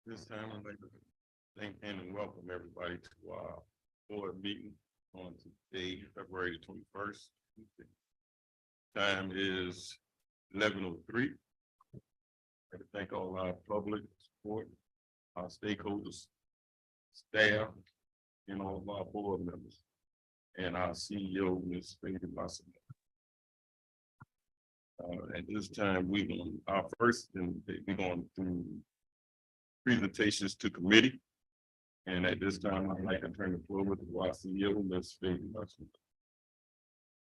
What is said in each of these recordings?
This time, I'd like to thank and welcome everybody to our board meeting on today, February 21st. Time is 11:03. I'd like to thank all our public support, our stakeholders, staff, and all of our board members, and our CEO, Ms. Fanny Blossom. At this time, we're going through presentations to committee. And at this time, I'd like to turn the floor over to our CEO, Ms. Fanny Blossom.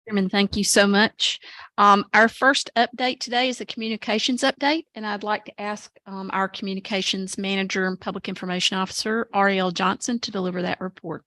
Chairman, thank you so much. Our first update today is a communications update, and I'd like to ask our communications manager and public information officer, Ariel Johnson, to deliver that report.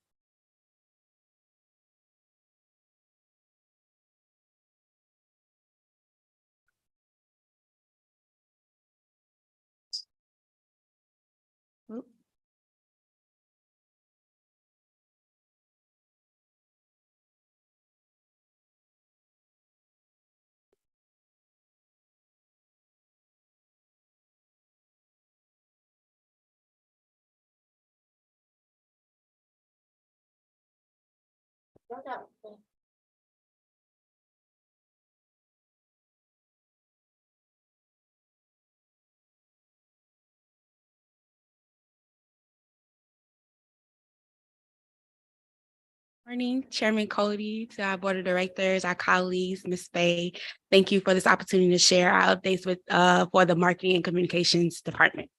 Morning, Chairman Cody, to our board of directors, our colleagues, Ms. Faye. Thank you for this opportunity to share our updates with for the marketing and communications department.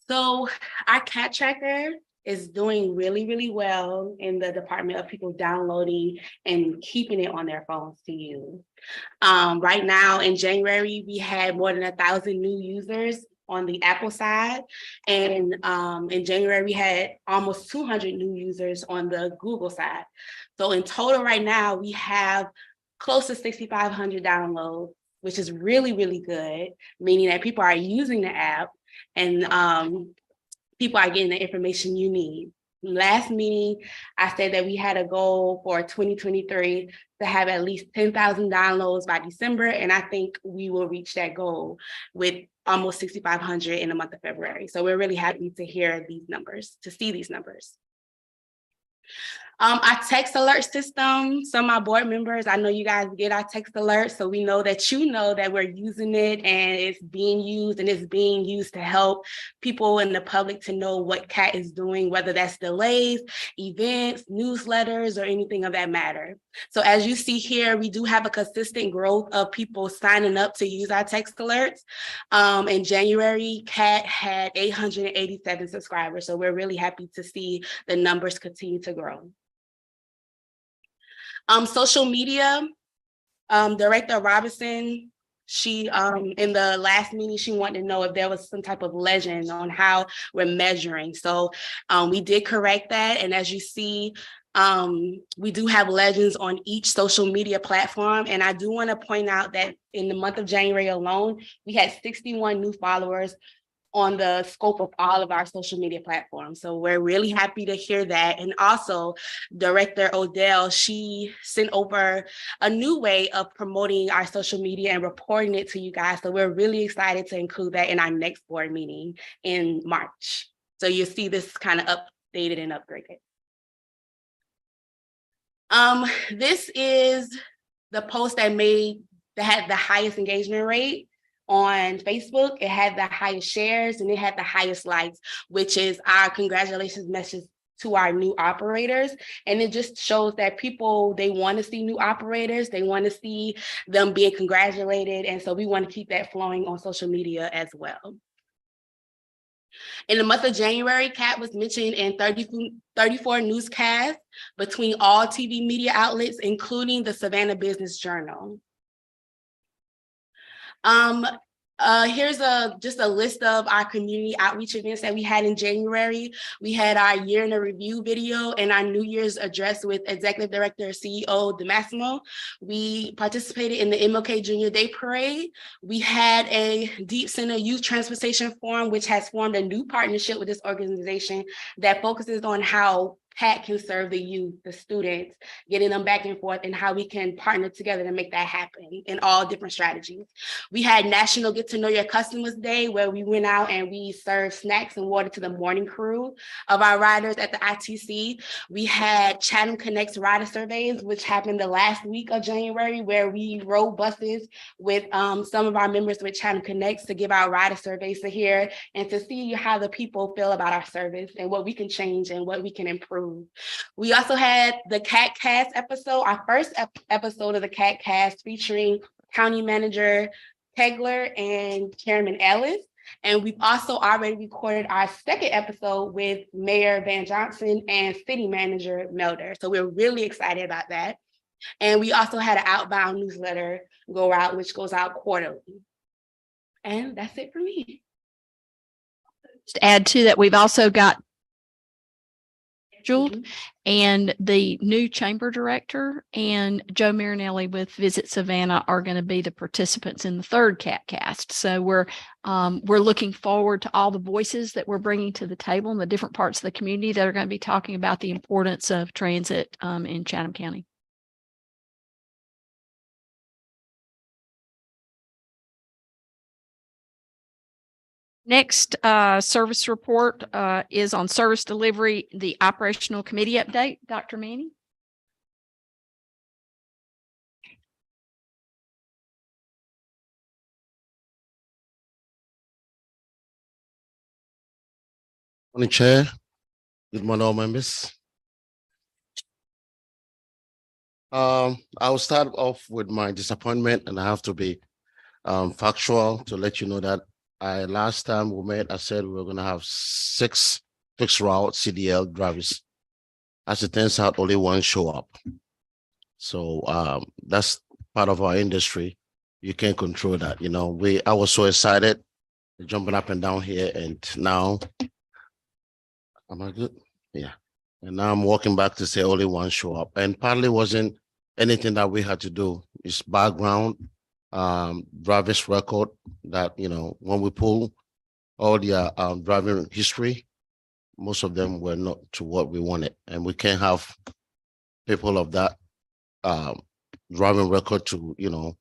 So our CAT tracker is doing really, really well in the department of people downloading and keeping it on their phones to use. Right now in January, we had more than 1,000 new users on the Apple side. And in January, we had almost 200 new users on the Google side. So in total right now, we have close to 6,500 downloads, which is really, really good, meaning that people are using the app and people are getting the information you need. Last meeting, I said that we had a goal for 2023 to have at least 10,000 downloads by December, and I think we will reach that goal with almost 6,500 in the month of February. So we're really happy to hear these numbers, to see these numbers. Our text alert system, some of my board members, I know you guys get our text alerts, so we know that you know that we're using it and it's being used, and it's being used to help people in the public to know what CAT is doing, whether that's delays, events, newsletters, or anything of that matter. So as you see here, we do have a consistent growth of people signing up to use our text alerts. In January, CAT had 887 subscribers, so we're really happy to see the numbers continue to grow. Social media, Director Robinson, she in the last meeting, she wanted to know if there was some type of legend on how we're measuring. So we did correct that. And as you see, we do have legends on each social media platform. And I do want to point out that in the month of January alone, we had 61 new followers on the scope of all of our social media platforms. So we're really happy to hear that. And also Director Odell, she sent over a new way of promoting our social media and reporting it to you guys. So we're really excited to include that in our next board meeting in March. So you'll see this kind of updated and upgraded. This is the post that had the highest engagement rate on Facebook. It had the highest shares and it had the highest likes, which is our congratulations message to our new operators. And it just shows that people, they want to see new operators. They want to see them being congratulated. And so we want to keep that flowing on social media as well. In the month of January, CAT was mentioned in 34 newscasts between all TV media outlets, including the Savannah Business Journal. Here's just a list of our community outreach events that we had in January. We had our year in a review video and our New Year's address with Executive Director CEO DeMassimo. We participated in the MLK Junior Day Parade. We had a Deep Center Youth Transportation Forum, which has formed a new partnership with this organization that focuses on how CAT can serve the youth, the students, getting them back and forth, and how we can partner together to make that happen in all different strategies. We had National Get to Know Your Customers Day, where we went out and we served snacks and water to the morning crew of our riders at the ITC. We had Chatham Connects rider surveys, which happened the last week of January, where we rode buses with some of our members with Chatham Connects to give our rider surveys to hear and to see how the people feel about our service and what we can change and what we can improve. We also had the CAT Cast episode, our first episode of the CAT Cast, featuring County Manager Kegler and Chairman Ellis. And we've also already recorded our second episode with Mayor Van Johnson and City Manager Melder. So we're really excited about that. And we also had an outbound newsletter go out, which goes out quarterly. And that's it for me. To add to that, we've also got and the new chamber director and Joe Marinelli with Visit Savannah are going to be the participants in the third CAT Cast. So we're looking forward to all the voices that we're bringing to the table in the different parts of the community that are going to be talking about the importance of transit in Chatham County. Next service report is on service delivery, the operational committee update. Dr. Manning. Morning, Chair. Good morning, all members. I will start off with my disappointment, and I have to be factual to let you know that last time we met, I said we were going to have 6 fixed route CDL drivers. As it turns out, only 1 show up. So that's part of our industry. You can't control that. You know, I was so excited jumping up and down here, and now, am I good? Yeah. And now I'm walking back to say only 1 show up. And partly wasn't anything that we had to do. It's background, driver's record that, you know, when we pull all the driving history, most of them were not to what we wanted. And we can't have people of that driving record to, you know,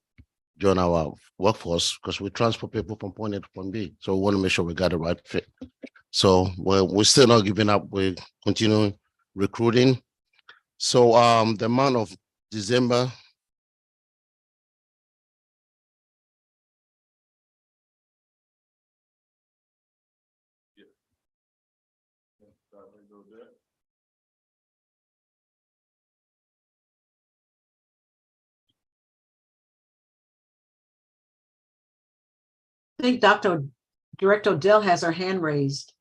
join our workforce, because we transfer people from point A to point B. So we want to make sure we got the right fit. So we're still not giving up. We're continuing recruiting. So the month of December, I think Director Odell has her hand raised.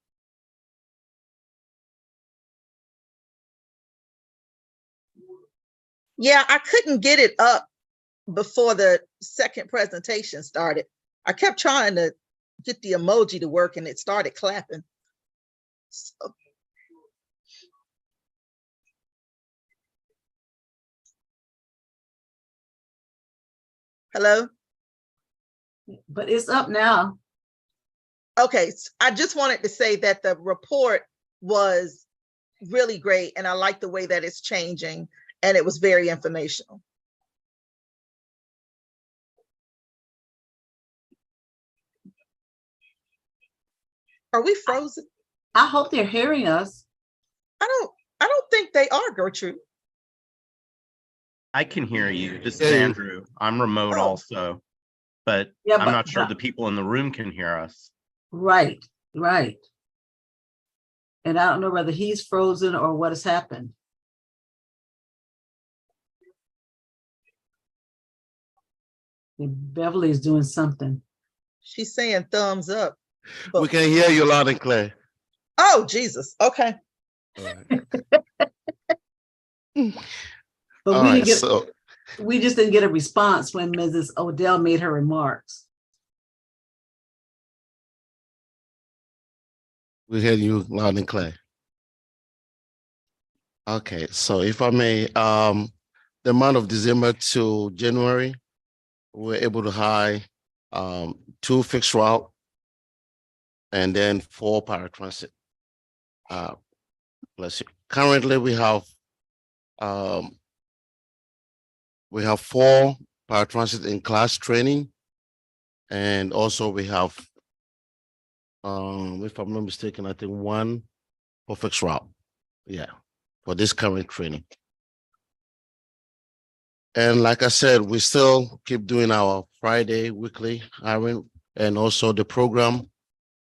Yeah, I couldn't get it up before the second presentation started. I kept trying to get the emoji to work and it started clapping. So. Hello? But it's up now. Okay, I just wanted to say that the report was really great and I like the way that it's changing and it was very informational. Are we frozen? I hope they're hearing us. I don't think they are, Gertrude. I can hear you. This is Andrew. I'm remote also, but Yeah, I'm not sure the people in the room can hear us. Right, right. And I don't know whether he's frozen or what has happened. Beverly is doing something. She's saying thumbs up. we can hear you loud and clear. Oh, Jesus. Okay. But All we just didn't get a response when Mrs. Odell made her remarks. We hear you loud and clear. Okay, so if I may, the month of December to January, we were able to hire 2 fixed route and then 4 paratransit. Bless you. currently we have 4 paratransit in class training. And also we have, if I'm not mistaken, I think 1 perfect route. Yeah, for this current training. And like I said, we still keep doing our Friday weekly hiring and also the program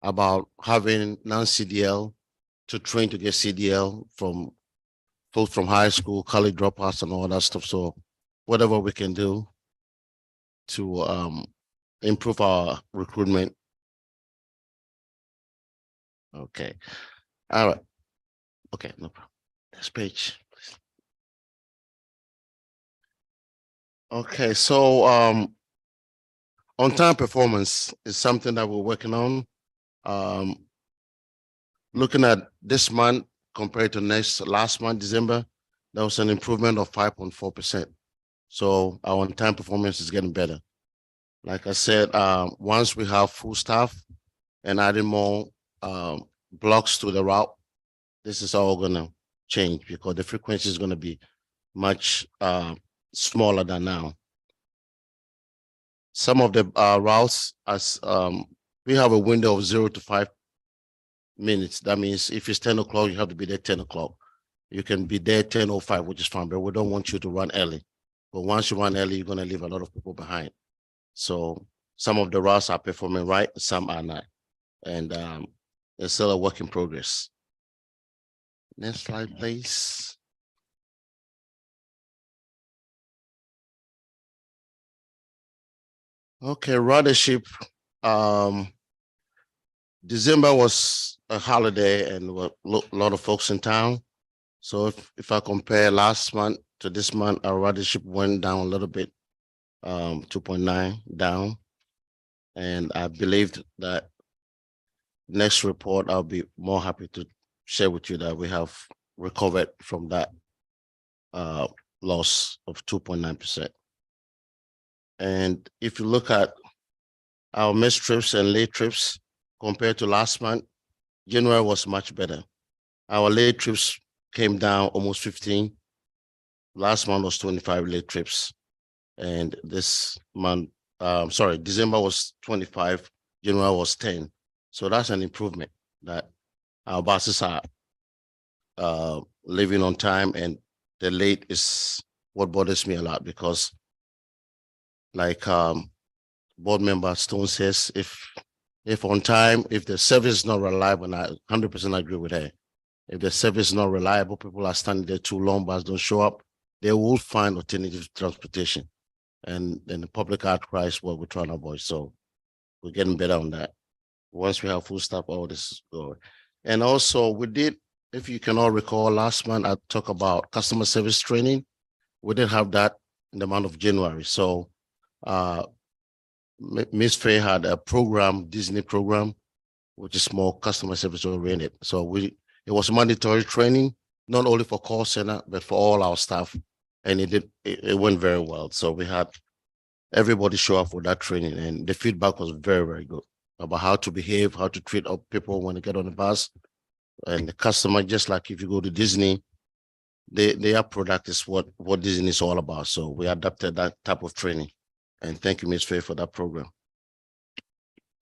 about having non-CDL to train to get CDL from folks from high school, college dropouts and all that stuff. So whatever we can do to improve our recruitment. Okay. All right. Okay, no problem. Next page. Okay, so on-time performance is something that we're working on. Looking at this month compared to last month, December, there was an improvement of 5.4%. So our on-time performance is getting better. Like I said, once we have full staff and adding more blocks to the route, this is all gonna change because the frequency is gonna be much smaller than now. Some of the routes, as we have a window of 0 to 5 minutes. That means if it's 10 o'clock, you have to be there 10 o'clock. You can be there 10:05, which is fine, but we don't want you to run early. But once you run early, you're gonna leave a lot of people behind. So some of the routes are performing right, some are not. And it's still a work in progress. Next slide, please. Okay, ridership. December was a holiday and a lot of folks in town. So if I compare last month to this month, our ridership went down a little bit, 2.9 down. And I believed that next report, I'll be more happy to share with you that we have recovered from that loss of 2.9%. And if you look at our missed trips and late trips compared to last month, January was much better. Our late trips came down almost 15. Last month was 25 late trips. And this month, December was 25, January was 10. So that's an improvement that our buses are leaving on time, and the late is what bothers me a lot because like board member Stone says, if on time, if the service is not reliable, and I 100% agree with her. If the service is not reliable, people are standing there too long, buses don't show up, they will find alternative transportation. And then the public outcry is what we're trying to avoid. So we're getting better on that. Once we have full staff, all this is going. And also we did, if you can all recall, last month I talked about customer service training. We did have that in the month of January. So Ms. Faye had a program, Disney program, which is more customer service oriented. So it was mandatory training, not only for call center, but for all our staff. And it went very well. So we had everybody show up for that training, and the feedback was very, very good about how to behave, how to treat people when they get on the bus. And the customer, just like if you go to Disney, their product is what Disney is all about. So we adapted that type of training. And thank you, Ms. Faye, for that program.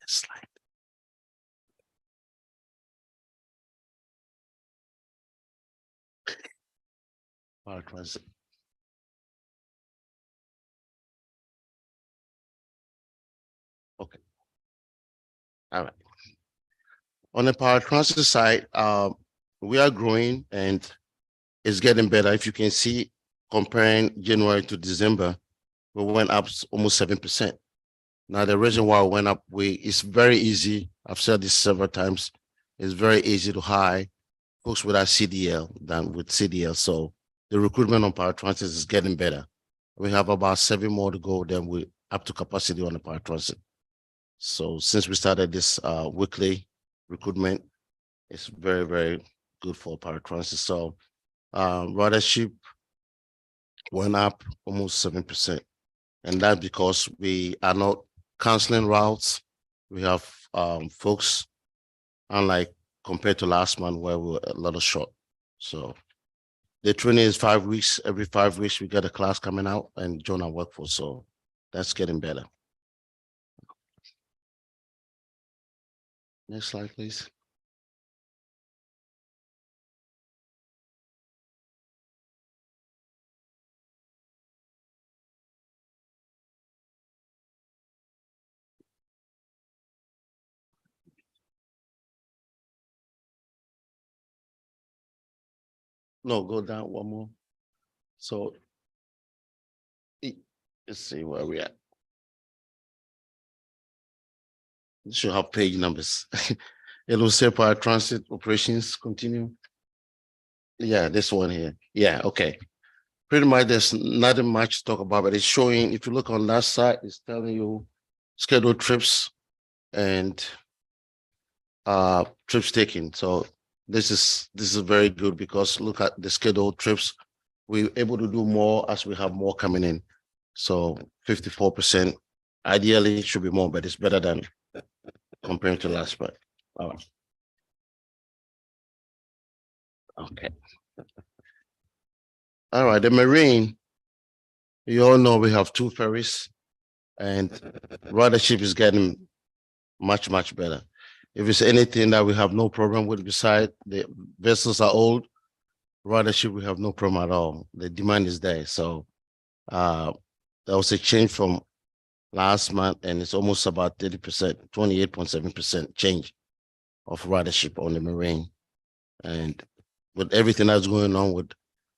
Next slide. Paratransit. Okay. All right. On the paratransit side, we are growing and it's getting better. If you can see, comparing January to December, we went up almost 7%. Now, the reason why we went up, it's very easy. I've said this several times. It's very easy to hire folks without CDL than with CDL. So the recruitment on paratransit is getting better. We have about 7 more to go, then we're up to capacity on the paratransit. So since we started this weekly recruitment, it's very, very good for paratransit. So ridership went up almost 7%. And that's because we are not canceling routes. We have folks, unlike compared to last month where we were a little short. So The training is 5 weeks. Every 5 weeks, we get a class coming out and join our workforce. So that's getting better. Next slide, please. No, go down one more. So let's see where we at. You should have page numbers. It will say paratransit operations continue. Yeah, this one here. Yeah, okay. Pretty much there's nothing much to talk about, but it's showing, if you look on that side, it's telling you scheduled trips and trips taken. So this is very good because look at the scheduled trips. We're able to do more as we have more coming in. So 54%. Ideally, it should be more, but it's better than compared to last month. All right. Okay. All right, the Marine. You all know we have 2 ferries and ridership is getting much, much better. If it's anything that we have no problem with, beside the vessels are old, ridership, we have no problem at all. The demand is there. So there was a change from last month and it's almost about 30%, 28.7% change of ridership on the Marine. And with everything that's going on with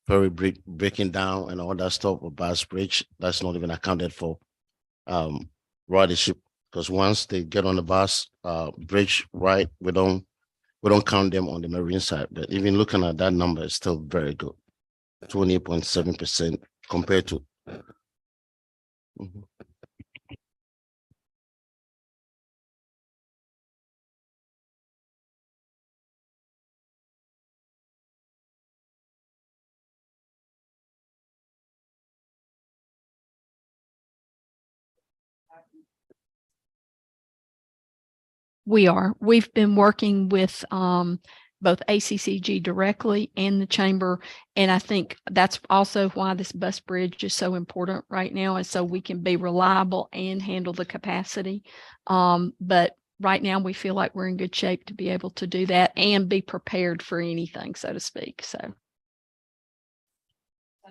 ferry breaking down and all that stuff with Bass Bridge, that's not even accounted for ridership, because once they get on the bus bridge, right, we don't count them on the Marine side. But even looking at that number, it's still very good, 28.7% compared to. We are. We've been working with both ACCG directly and the chamber. And I think that's also why this bus bridge is so important right now, is so we can be reliable and handle the capacity. But right now we feel like we're in good shape to be able to do that and be prepared for anything, so to speak. So. I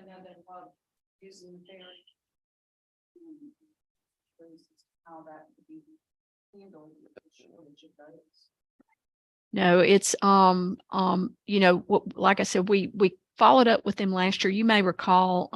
know that using the ferry, how that would be handled. No, it's you know, like I said, we followed up with them last year. You may recall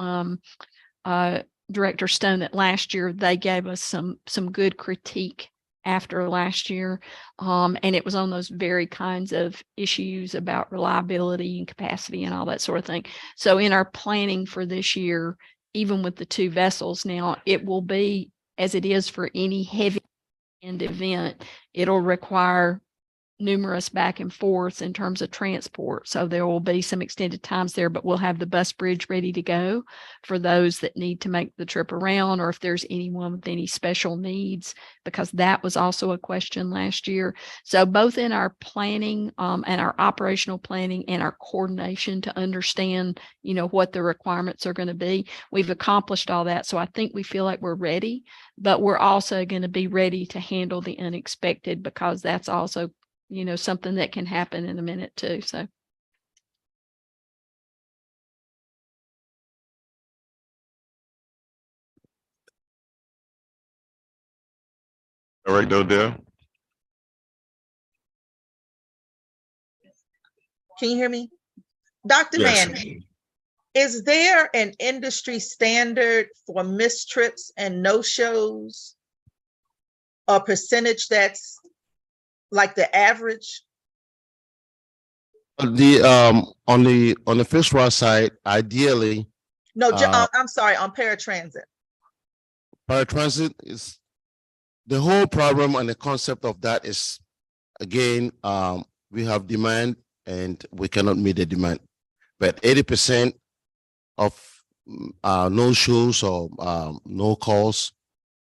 Director Stone that last year they gave us some good critique after last year. And it was on those very kinds of issues about reliability and capacity and all that sort of thing. So in our planning for this year, even with the 2 vessels now, it will be as it is for any heavy end event, it'll require numerous back and forths in terms of transport. So there will be some extended times there, but we'll have the bus bridge ready to go for those that need to make the trip around, or if there's anyone with any special needs, because that was also a question last year. So both in our planning and our operational planning and our coordination to understand, you know, what the requirements are going to be, we've accomplished all that. So I think we feel like we're ready, but we're also going to be ready to handle the unexpected, because that's also, you know, something that can happen in a minute too. So. All right, Dodell. Can you hear me? Dr. Yes. Manning, is there an industry standard for missed trips and no-shows? A percentage that's like the average? The on the Fish Rock side, ideally, No, I'm sorry, on paratransit. paratransit is the whole problem, and the concept of that is, again, we have demand and we cannot meet the demand. But 80% of no shows or no calls,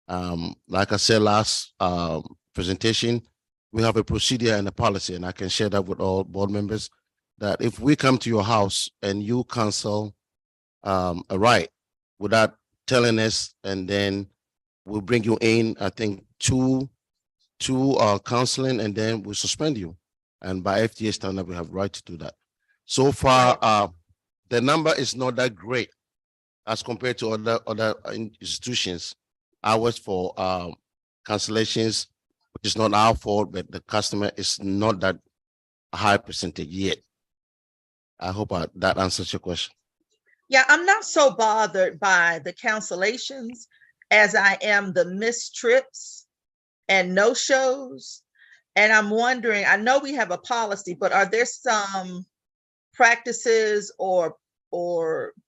like I said last presentation, we have a procedure and a policy, and I can share that with all board members. that if we come to your house and you cancel a ride without telling us, and then we'll bring you in, I think two counseling, and then we'll suspend you. And by FDA standard, we have right to do that. So far, the number is not that great as compared to other institutions. Ours for cancellations, which is not our fault, but the customer is not that high percentage yet. I hope that answers your question. Yeah, I'm not so bothered by the cancellations as I am the missed trips and no shows. And I'm wondering, I know we have a policy, but are there some practices or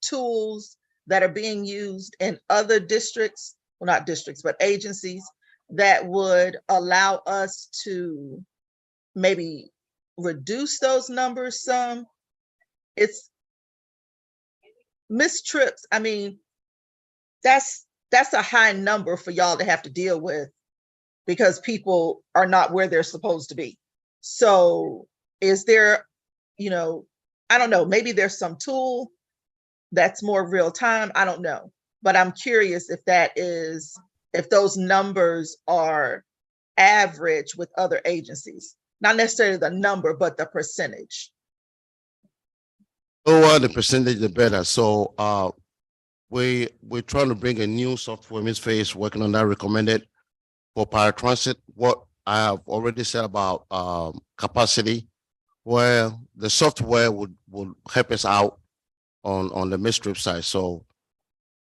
tools that are being used in other districts, well, not districts, but agencies that would allow us to maybe reduce those numbers some? It's missed trips. I mean, that's a high number for y'all to have to deal with because people are not where they're supposed to be. So is there, I don't know, maybe there's some tool that's more real time. I don't know, but I'm curious if those numbers are average with other agencies, not necessarily the number, but the percentage. Lower the percentage, the better. So we're trying to bring a new software. Ms. Faye is working on that, recommended for paratransit. What I have already said about capacity, where the software would help us out on the mistrip side. So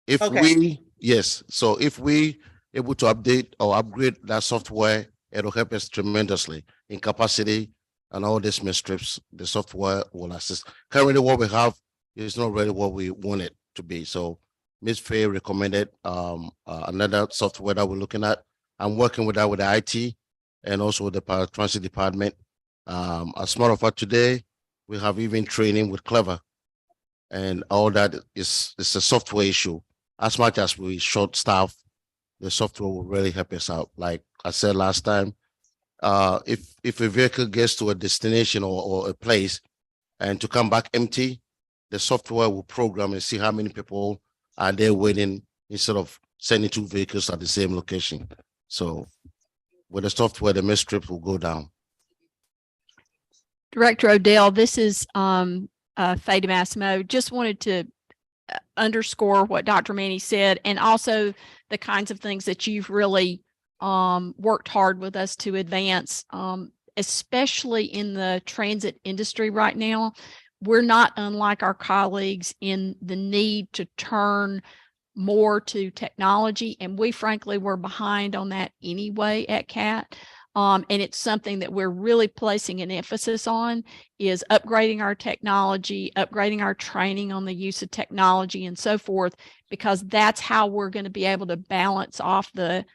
if if we able to update or upgrade that software, it'll help us tremendously in capacity and all these mistrips. The software will assist. Currently, what we have is not really what we want it to be. So Ms. Faye recommended another software that we're looking at. I'm working with that with the IT and also with the paratransit department. As a matter of fact, today we have even training with Clever, and all that is a software issue. As much as we short staff, the software will really help us out. Like I said last time, if a vehicle gets to a destination or a place and to come back empty, the software will program and see how many people are there waiting instead of sending two vehicles at the same location. So with the software, the missed trips will go down. Director Odell, this is Faye DeMassimo. Just wanted to underscore what Dr. Manny said, and also the kinds of things that you've really worked hard with us to advance, especially in the transit industry right now. We're not unlike our colleagues in the need to turn more to technology, and we frankly were behind on that anyway at CAT. And it's something that we're really placing an emphasis on, is upgrading our technology, upgrading our training on the use of technology and so forth, because that's how we're going to be able to balance off the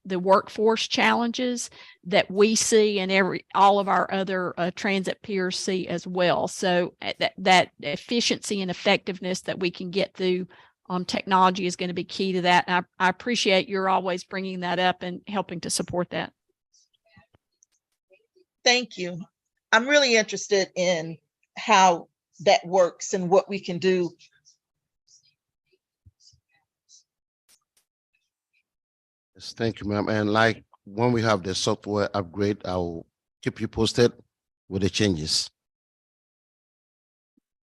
workforce challenges that we see and all of our other transit peers see as well. So that efficiency and effectiveness that we can get through technology is going to be key to that. And I appreciate you're always bringing that up and helping to support that. Thank you. I'm really interested in how that works and what we can do. Yes, thank you, ma'am. And like when we have the software upgrade, I'll keep you posted with the changes.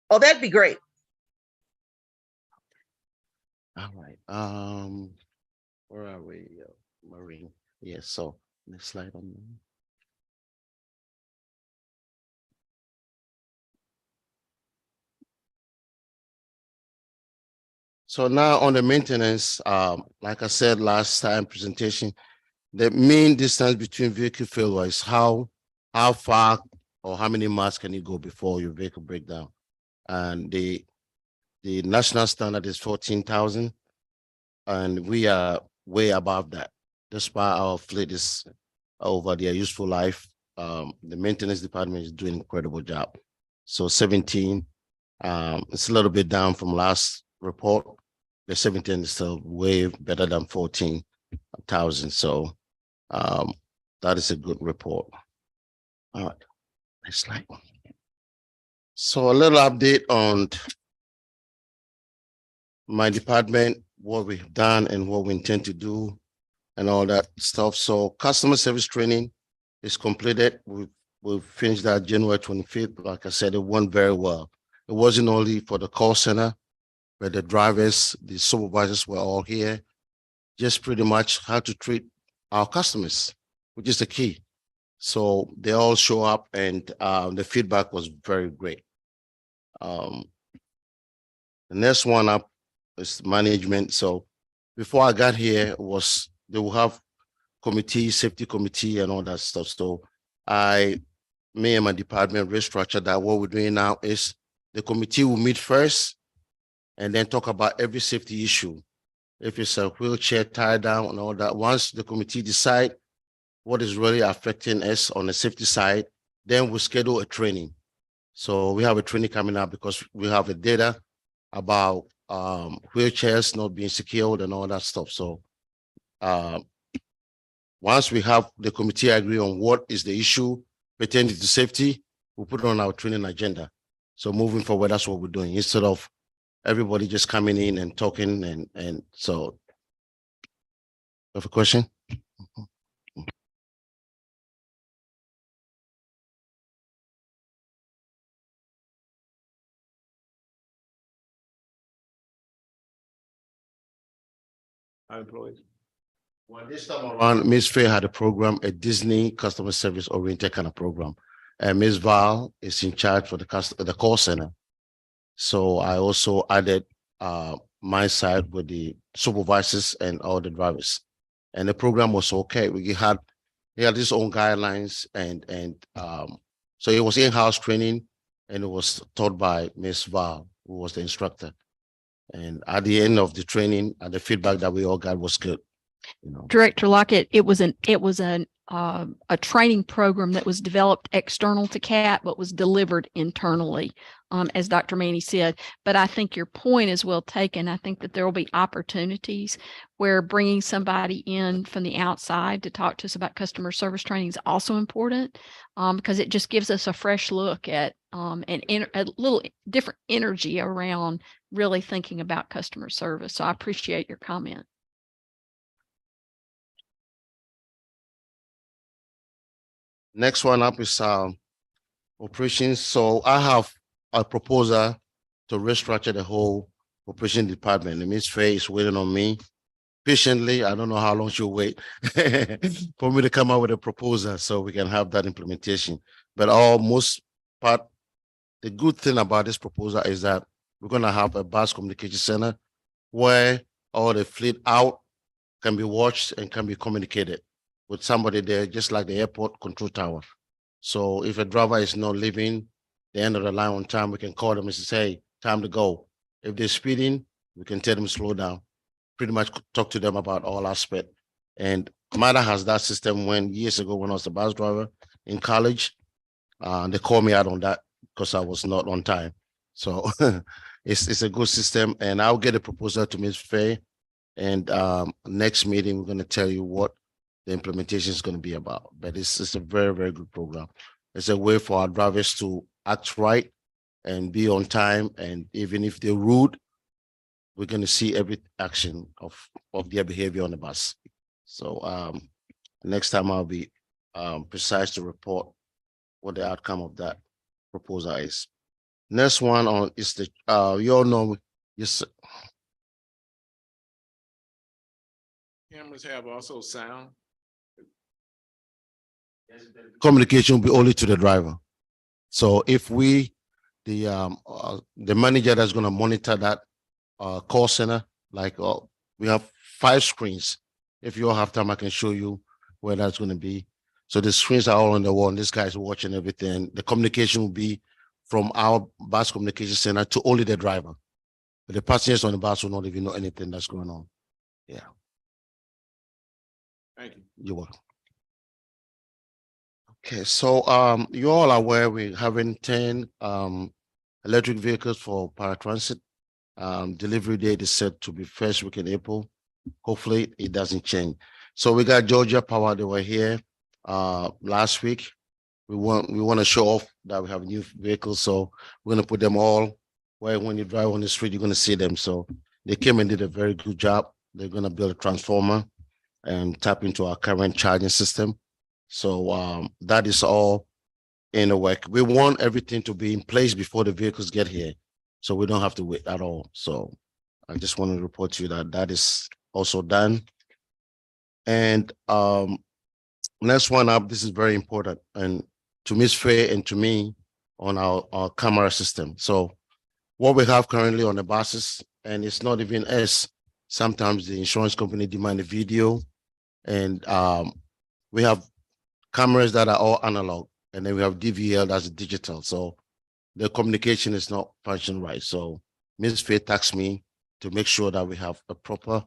Oh, that'd be great. All right. Where are we? Marine. Yes. So next slide on. So now on the maintenance, like I said last time presentation, the mean distance between vehicle failure is how far or how many miles can you go before your vehicle break down. And the national standard is 14,000, and we are way above that. Despite our fleet is over their useful life, the maintenance department is doing an incredible job. So 17, it's a little bit down from last report. The 17 is still way better than 14,000. So that is a good report. All right, next slide. So a little update on my department, what we've done and what we intend to do and all that stuff. So customer service training is completed. We've finished that January 25th. Like I said, it went very well. It wasn't only for the call center, but the drivers, the supervisors were all here. Just pretty much how to treat our customers, which is the key. So they all show up and the feedback was very great. The next one up is management. So before I got here was they will have committee, safety committee and all that stuff. So me and my department restructured that. What we're doing now is the committee will meet first and then talk about every safety issue. If it's a wheelchair tie down and all that, once the committee decide what is really affecting us on the safety side, then we schedule a training. So we have a training coming up because we have the data about wheelchairs not being secured and all that stuff. So once we have the committee agree on what is the issue pertaining to safety, we'll put it on our training agenda. So moving forward, that's what we're doing instead of everybody just coming in and talking and so. Have a question? Our employees. Well, this time around, Ms. Faye had a program, a Disney customer service oriented kind of program. And Ms. Val is in charge for the call center. So I also added my side with the supervisors and all the drivers. And the program was okay. He had his own guidelines and so it was in-house training and it was taught by Ms. Val, who was the instructor. And at the end of the training and the feedback that we all got was good. You know. Director Lockett, it was a training program that was developed external to CAT, but was delivered internally, as Dr. Manny said. But I think your point is well taken. I think that there will be opportunities where bringing somebody in from the outside to talk to us about customer service training is also important, because it just gives us a fresh look at a little different energy around really thinking about customer service. So I appreciate your comment. Next one up is operations. So I have a proposal to restructure the whole operation department. Ms. Faye is waiting on me patiently. I don't know how long she'll wait for me to come up with a proposal so we can have that implementation. But the good thing about this proposal is that we're going to have a bus communication center where all the fleet out can be watched and can be communicated with somebody there, just like the airport control tower. So if a driver is not leaving the end of the line on time, we can call them and say, hey, time to go. If they're speeding, we can tell them to slow down, pretty much talk to them about all aspects. And MADA has that system years ago when I was a bus driver in college, they called me out on that because I was not on time. So it's a good system and I'll get a proposal to Ms. Faye. And next meeting, we're going to tell you what the implementation is going to be about. But it's a very, very good program. It's a way for our drivers to act right and be on time. And even if they're rude, we're going to see every action of their behavior on the bus. So next time I'll be precise to report what the outcome of that proposal is. Next one on is the you all know, yes. Cameras have also sound. Communication will be only to the driver. So if the manager that's going to monitor that call center, like we have 5 screens. If you all have time, I can show you where that's going to be. So the screens are all on the wall and this guy's watching everything. The communication will be from our bus communication center to only the driver. But the passengers on the bus will not even know anything that's going on. Yeah. Thank you. You're welcome. Okay, so you all are aware we're having 10 electric vehicles for paratransit. Delivery date is set to be first week in April. Hopefully it doesn't change. So we got Georgia Power, they were here last week. we want to show off that we have new vehicles. So we're going to put them all where when you drive on the street, you're going to see them. So they came and did a very good job. They're going to build a transformer and tap into our current charging system. So that is all in the work. We want everything to be in place before the vehicles get here, so we don't have to wait at all. So I just want to report to you that that is also done. And next one up, this is very important, and to Ms. Faye and to me on our camera system. So what we have currently on the buses, and it's not even us, sometimes the insurance company demand a video, and we have cameras that are all analog, and then we have DVL that's digital. So the communication is not functioning right. So Ms. Faye tasked me to make sure that we have a proper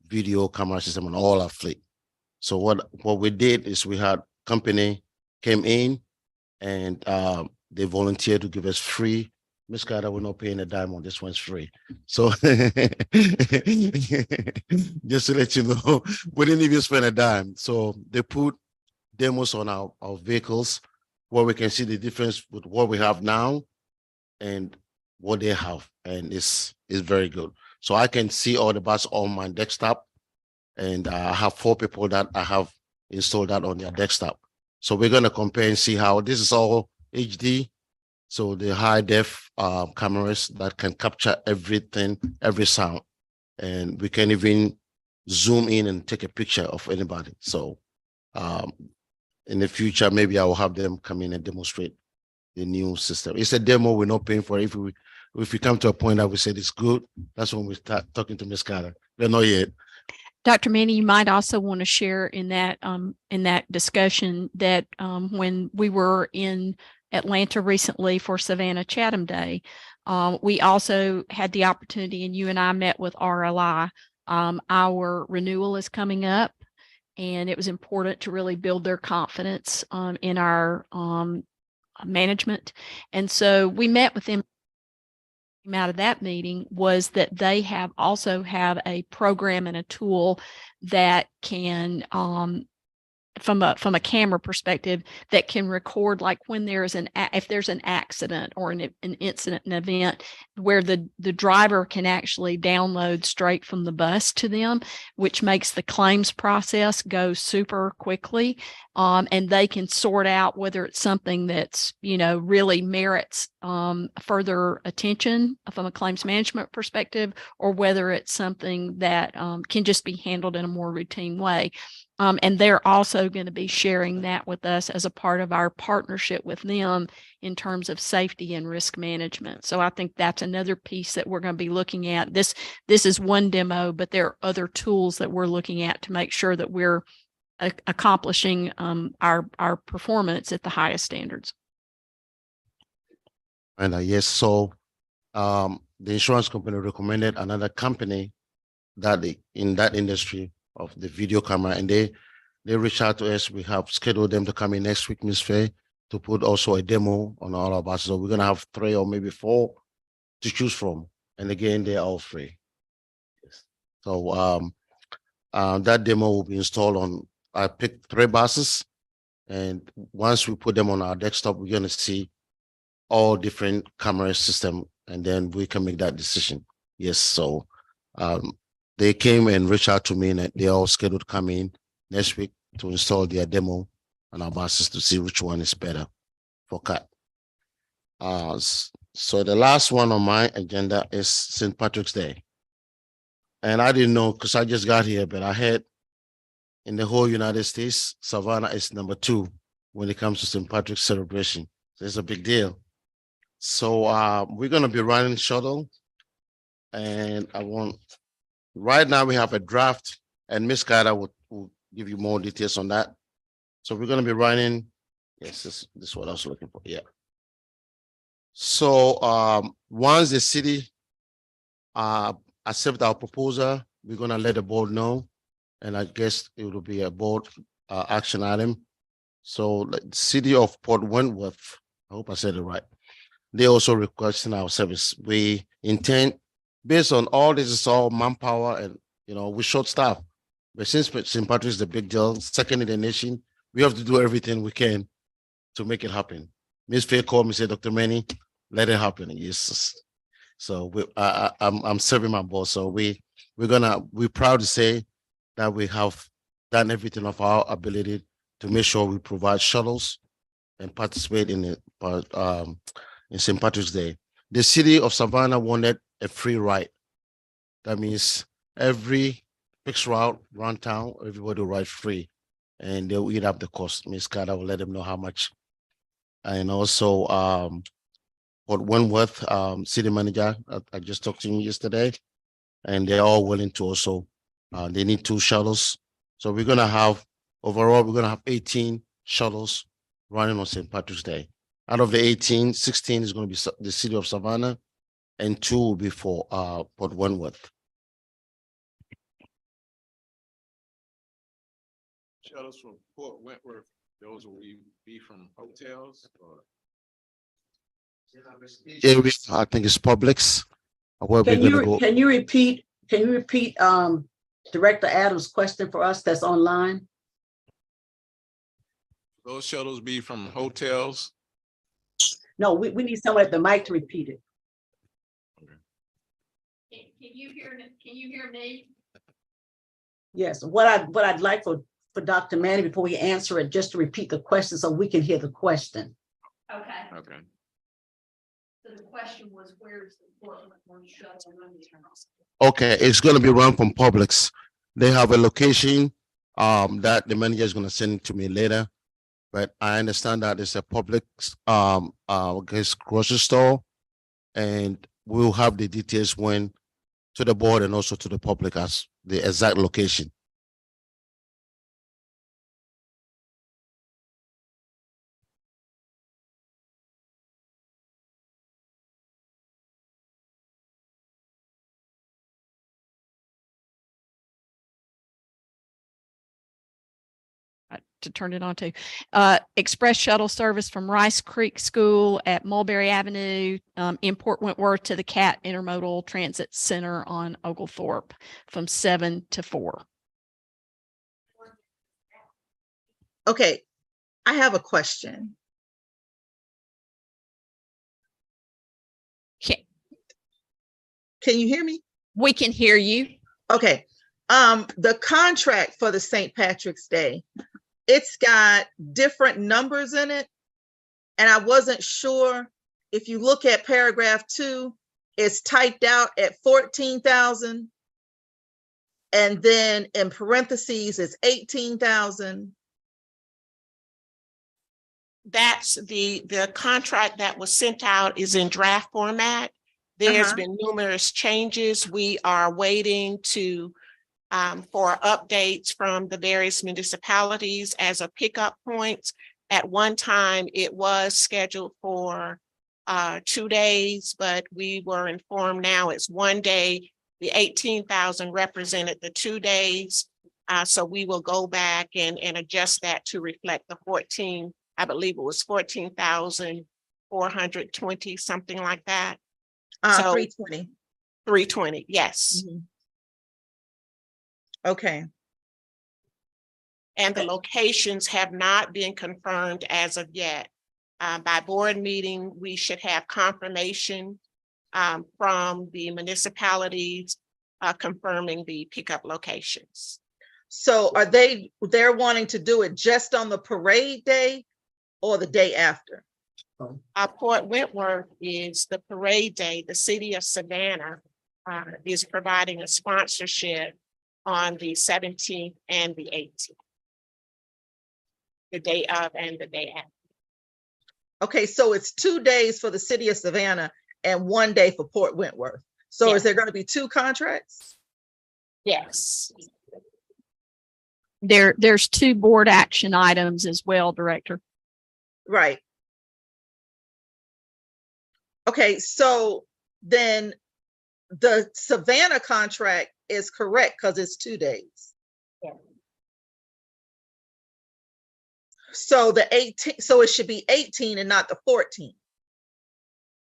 video camera system on all our fleet. So what we did is we had company came in and they volunteered to give us free. Ms. Carter, we're not paying a dime on this one's free. So just to let you know, we didn't even spend a dime. So they put demos on our vehicles where we can see the difference with what we have now and what they have. And it's very good. So I can see all the buses on my desktop. And I have 4 people that I have installed that on their desktop. So we're going to compare and see how this is all HD. So the high def cameras that can capture everything, every sound. And we can even zoom in and take a picture of anybody. So in the future, maybe I will have them come in and demonstrate the new system. It's a demo, we're not paying for it. If we come to a point that we said it's good, that's when we start talking to Ms. Carter. We're not yet. Dr. Manny, you might also want to share in that discussion that when we were in Atlanta recently for Savannah Chatham Day, we also had the opportunity, and you and I met with RLI. Our renewal is coming up, and it was important to really build their confidence in our management. And so we met with them. Out of that meeting was that they also have a program and a tool that can from a camera perspective that can record, like when there's if there's an accident or an incident, an event where the driver can actually download straight from the bus to them, which makes the claims process go super quickly. And they can sort out whether it's something that's, really merits further attention from a claims management perspective, or whether it's something that can just be handled in a more routine way. And they're also going to be sharing that with us as a part of our partnership with them in terms of safety and risk management. So I think that's another piece that we're going to be looking at. This is one demo, but there are other tools that we're looking at to make sure that we're accomplishing our performance at the highest standards. And yes, so the insurance company recommended another company that in that industry of the video camera, and they reached out to us. We have scheduled them to come in next week, Ms. Faye, to put also a demo on all our buses. So we're gonna have 3 or maybe 4 to choose from, and again, they're all free. Yes. So that demo will be installed on. I picked 3 buses, and once we put them on our desktop, we're gonna see all different camera system, and then we can make that decision. Yes, so they came and reached out to me, and they all scheduled to come in next week to install their demo on our buses to see which one is better for CAT. So the last one on my agenda is St. Patrick's Day. And I didn't know because I just got here, but I heard in the whole United States, Savannah is number 2 when it comes to St. Patrick's celebration. So it's a big deal. So we're going to be running shuttle, and right now we have a draft, and Ms. Carter will give you more details on that. So we're going to be running. Yes, this is what I was looking for. Yeah. So once the city accept our proposal, we're going to let the board know, and I guess it will be a board action item. So the city of Port Wentworth, I hope I said it right, they also requesting our service. We intend, based on all this is all manpower, and we short staff. But since St. Patrick's is the big deal, second in the nation, we have to do everything we can to make it happen. Miss Faye called me, said, Dr. Manny, let it happen. Yes. So I'm serving my boss. So we're proud to say that we have done everything of our ability to make sure we provide shuttles and participate in it, in St. Patrick's Day. The city of Savannah wanted a free ride. That means every fixed route around town, everybody will ride free, and they'll eat up the cost. Miss Carter will let them know how much. And also, Port Wentworth, city manager, I just talked to him yesterday, and they're all willing to also, they need 2 shuttles. So we're gonna have, overall, we're gonna have 18 shuttles running on St. Patrick's Day. Out of the 18, 16 is gonna be the city of Savannah, and 2 will be for Port Wentworth. Shuttles from Port Wentworth, those will be from hotels or? Area, I think it's Publix. Where we're gonna go. Can you repeat Director Adams' question for us that's online? Those shuttles be from hotels? No, we need someone at the mic to repeat it. Can you hear me? Yes, what I'd like for Dr. Manny, before we answer it, just to repeat the question so we can hear the question. Okay. Okay. So the question was, where's the Portland shuttle running? Okay, it's gonna be run from Publix. They have a location that the manager is gonna send it to me later. But I understand that it's a Publix grocery store, and we'll have the details when to the board and also to the public as the exact location. To turn it on to express shuttle service from Rice Creek School at Mulberry Avenue in Port Wentworth to the CAT Intermodal Transit Center on Oglethorpe from 7 to 4. Okay, I have a question. Okay, Can you hear me? we can hear you. Okay, the contract for the St. Patrick's Day, it's got different numbers in it. And I wasn't sure if you look at paragraph 2, it's typed out at 14,000. And then in parentheses, it's 18,000. That's the contract that was sent out is in draft format. There's been numerous changes. We are waiting to for updates from the various municipalities as a pickup point. At one time, it was scheduled for 2 days, but we were informed now it's 1 day. The 18,000 represented the 2 days. So we will go back and adjust that to reflect the 14, I believe it was 14,420, something like that. So 320. 320, yes. Okay. And the locations have not been confirmed as of yet. By board meeting, we should have confirmation from the municipalities confirming the pickup locations. So are they're wanting to do it just on the parade day or the day after? Port Wentworth is the parade day. The city of Savannah is providing a sponsorship on the 17th and the 18th. The day of and the day after. Okay, so it's 2 days for the city of Savannah and 1 day for Port Wentworth. So is there going to be 2 contracts? Yes. There's 2 board action items as well, Director. Right. Okay, so then the Savannah contract is correct because it's 2 days. Yeah. So the 18, so it should be 18 and not the 14.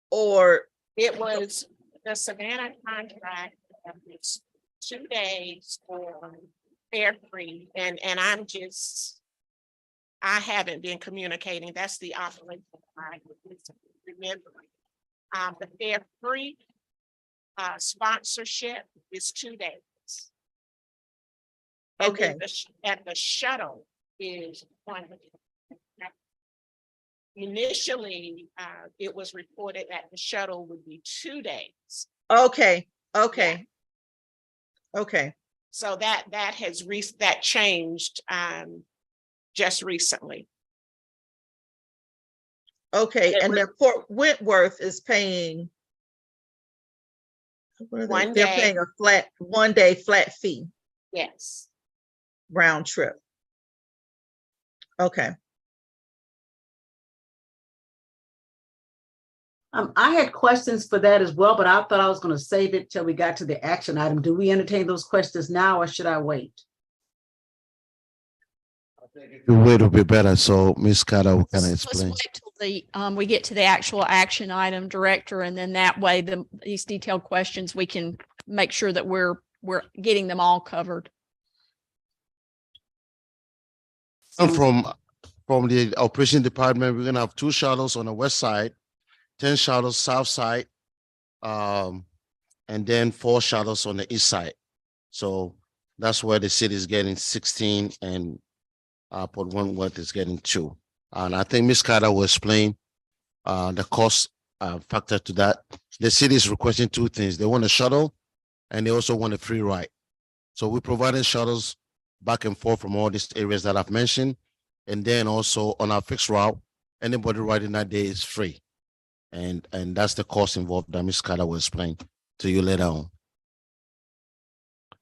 Or It was the Savannah contract, it's 2 days for fare free, and I'm just I haven't been communicating. That's the operation. I remember. But their free sponsorship is 2 days. And then Okay. and the shuttle is 1 day. Initially, it was reported that the shuttle would be 2 days. Okay, okay. Okay, So that that changed just recently. okay, It and was- then Fort Wentworth is paying. What are they? 1 They're day. paying a flat, 1 day flat fee, Yes. round trip. Okay, I had questions for that as well, but I thought I was gonna save it till we got to the action item. Do we entertain those questions now or should I wait? The way to be better, so Ms. Carter will kind of Let's explain. wait till we get to the actual action item, Director, and then that way these detailed questions, we can make sure that we're getting them all covered. And from the operation department, we're gonna have 2 shuttles on the west side, 10 shuttles south side, and then 4 shuttles on the east side. So that's where the city is getting 16 and Port Wentworth is getting 2. And I think Ms. Carter will explain the cost factor to that. The city is requesting 2 things. They want a shuttle and they also want a free ride. So we provided shuttles back and forth from all these areas that I've mentioned. And then also on our fixed route, anybody riding that day is free. And that's the cost involved that Ms. Carter will explain to you later on.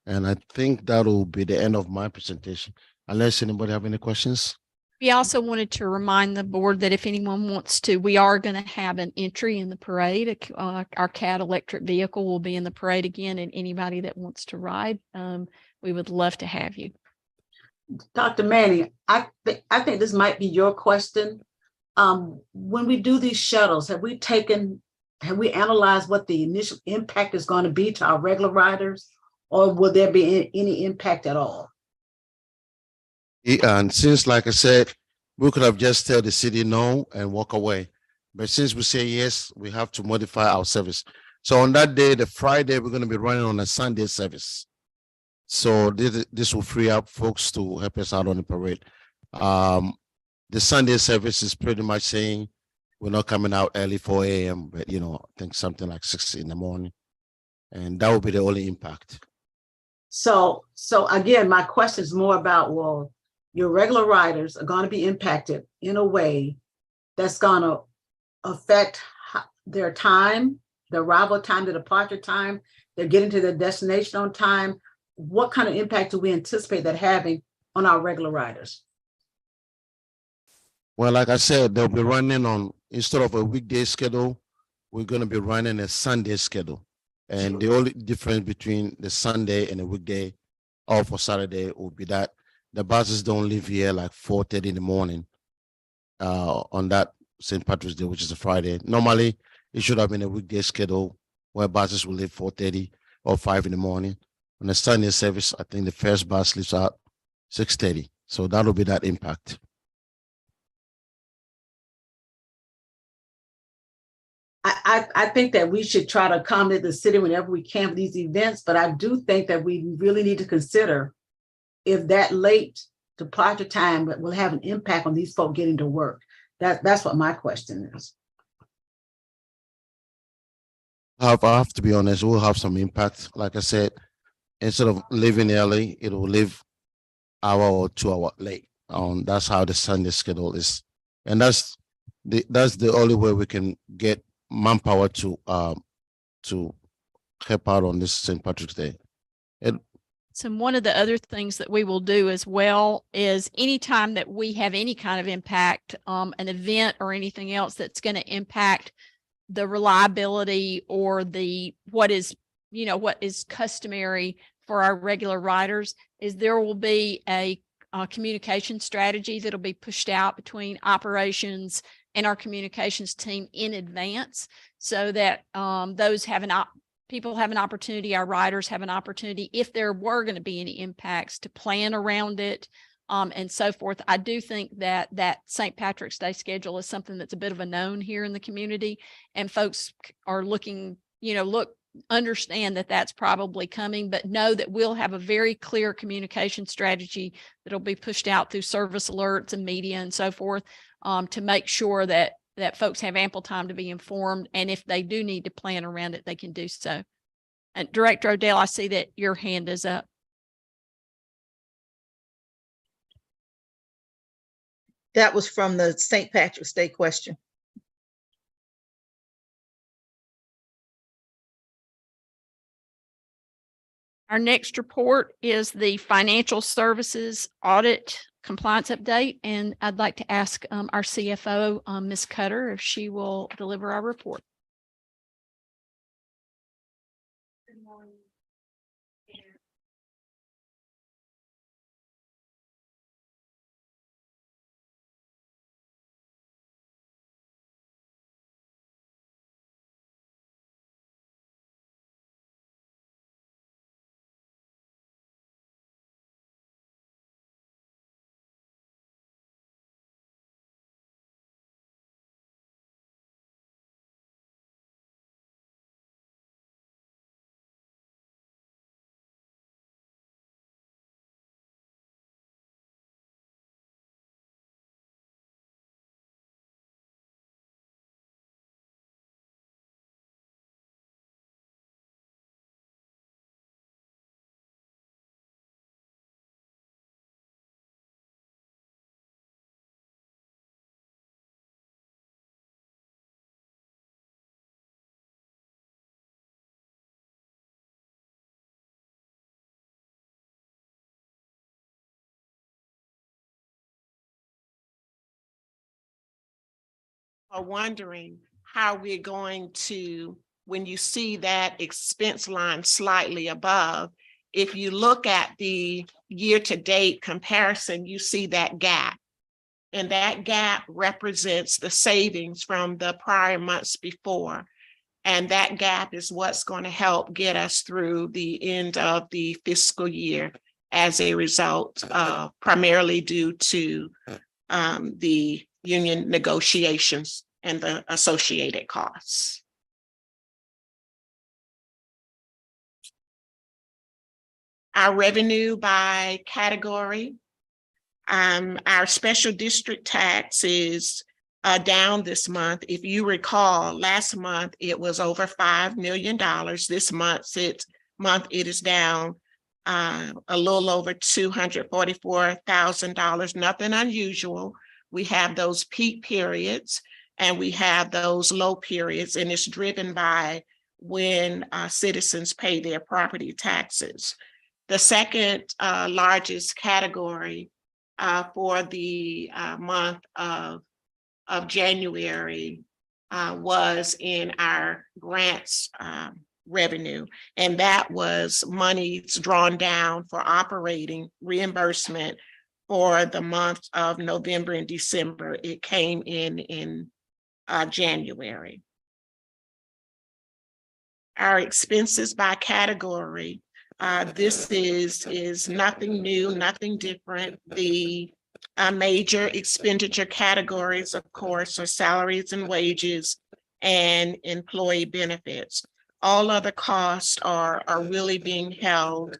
And I think that will be the end of my presentation, unless anybody have any questions. We also wanted to remind the board that if anyone wants to, we are going to have an entry in the parade. Our CAT electric vehicle will be in the parade again, and anybody that wants to ride, we would love to have you. Dr. Manning, I think this might be your question. When we do these shuttles, have we analyzed what the initial impact is going to be to our regular riders? Or will there be any impact at all? And since, like I said, we could have just tell the city no and walk away. But since we say yes, we have to modify our service. So on that day, the Friday, we're going to be running on a Sunday service. So this will free up folks to help us out on the parade. The Sunday service is pretty much saying we're not coming out early 4 a.m., but I think something like 6 in the morning. And that will be the only impact. So again, my question is more about, well, your regular riders are going to be impacted in a way that's going to affect their time, their arrival time, their departure time, they're getting to their destination on time. What kind of impact do we anticipate that having on our regular riders? Well, like I said, they'll be running on, instead of a weekday schedule, we're going to be running a Sunday schedule. And the only difference between the Sunday and the weekday or for Saturday would be that the buses don't leave here like 4:30 in the morning on that St. Patrick's Day, which is a Friday. Normally, it should have been a weekday schedule where buses will leave 4:30 or 5 in the morning. On the Sunday service, I think the first bus leaves out 6:30. So that'll be that impact. I think that we should try to accommodate the city whenever we can for these events, but I do think that we really need to consider if that late departure time will have an impact on these folks getting to work. That's what my question is. I have to be honest, we'll have some impact. Like I said, instead of leaving early, it will leave hour or 2 hours late. That's how the Sunday schedule is. And that's the only way we can get manpower to help out on this St. Patrick's Day. So one of the other things that we will do as well is anytime that we have any kind of impact, an event or anything else that's going to impact the reliability or what is customary for our regular riders, is there will be a communication strategy that'll be pushed out between operations and our communications team in advance, so that people have an opportunity, our riders have an opportunity, if there were going to be any impacts, to plan around it, and so forth. I do think that that St. Patrick's Day schedule is something that's a bit of a known here in the community, and folks are looking, understand that that's probably coming, but know that we'll have a very clear communication strategy that'll be pushed out through service alerts and media and so forth, to make sure that folks have ample time to be informed. And if they do need to plan around it, they can do so. And Director Odell, I see that your hand is up. That was from the St. Patrick's Day question. Our next report is the financial services audit compliance update, and I'd like to ask our CFO, Ms. Cutter, if she will deliver our report. Good morning. Are wondering how we're going to, when you see that expense line slightly above, if you look at the year-to-date comparison, you see that gap. And that gap represents the savings from the prior months before. And that gap is what's going to help get us through the end of the fiscal year as a result, primarily due to the union negotiations and the associated costs. Our revenue by category. Our special district tax is down this month. If you recall, last month it was over $5 million. This month it is down a little over $244,000. Nothing unusual. We have those peak periods and we have those low periods, and it's driven by when citizens pay their property taxes. The second largest category for the month of January was in our grants revenue, and that was monies drawn down for operating reimbursement for the month of November and December. It came in January. Our expenses by category. This is nothing new, nothing different. The major expenditure categories, of course, are salaries and wages and employee benefits. All other costs are really being held,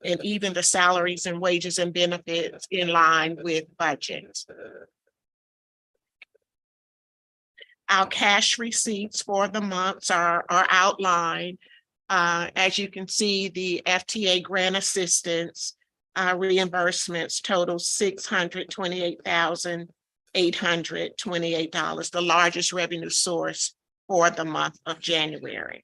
and even the salaries and wages and benefits in line with budget. Our cash receipts for the months are outlined. As you can see, the FTA grant assistance reimbursements total $628,828, the largest revenue source for the month of January.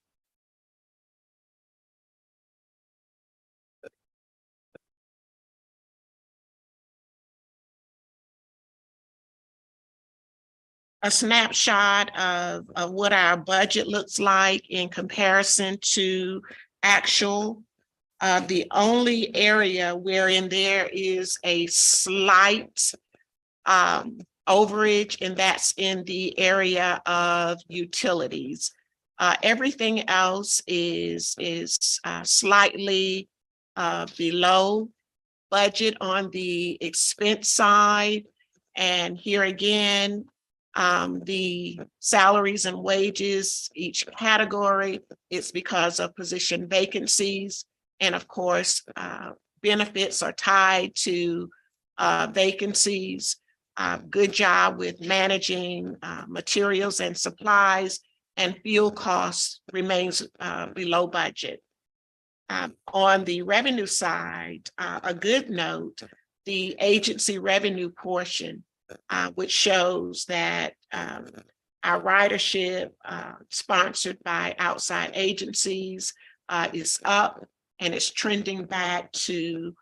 A snapshot of what our budget looks like in comparison to actual. The only area wherein there is a slight overage, and that's in the area of utilities. Everything else is slightly below budget on the expense side. And here again, the salaries and wages, each category, it's because of position vacancies. And of course, benefits are tied to vacancies. Good job with managing materials and supplies, and fuel costs remains below budget. On the revenue side, a good note, the agency revenue portion, which shows that our ridership sponsored by outside agencies is up, and it's trending back to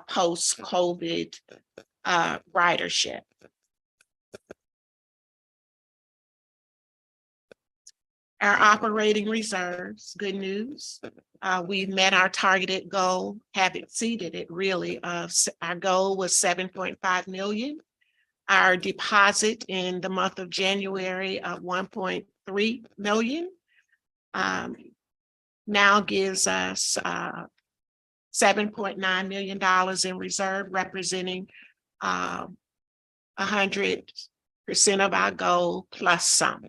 post-COVID ridership. Our operating reserves, good news. We've met our targeted goal, have exceeded it really. Our goal was 7.5 million. Our deposit in the month of January of 1.3 million now gives us $7.9 million in reserve, representing 100% of our goal plus some.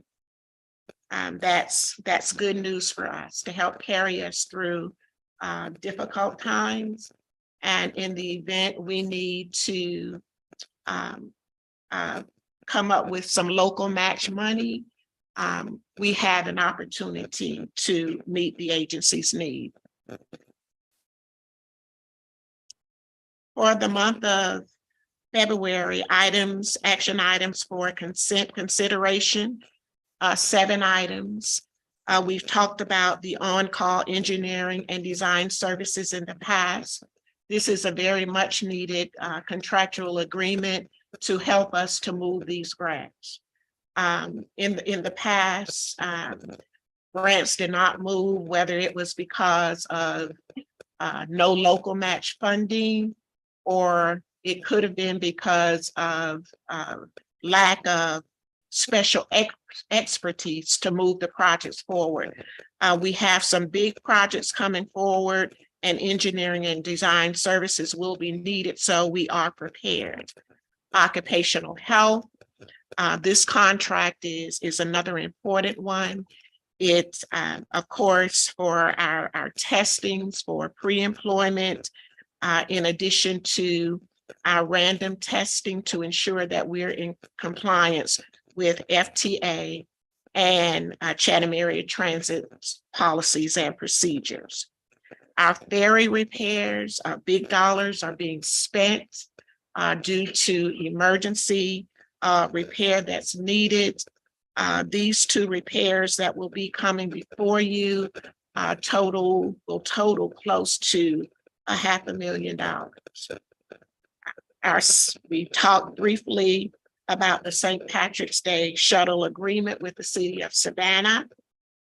That's good news for us to help carry us through difficult times. And in the event we need to come up with some local match money, we had an opportunity to meet the agency's need. For the month of February, action items for consent consideration, 7 items. We've talked about the on-call engineering and design services in the past. This is a very much needed contractual agreement to help us to move these grants. In the past, grants did not move, whether it was because of no local match funding, or it could have been because of lack of special expertise to move the projects forward. We have some big projects coming forward, and engineering and design services will be needed, so we are prepared. Occupational health. This contract is another important one. It's, of course, for our testings for pre-employment, in addition to our random testing to ensure that we're in compliance with FTA and Chatham Area Transit policies and procedures. Our ferry repairs, big dollars are being spent due to emergency repair that's needed. These 2 repairs that will be coming before you will total close to $500,000. We talked briefly about the St. Patrick's Day shuttle agreement with the city of Savannah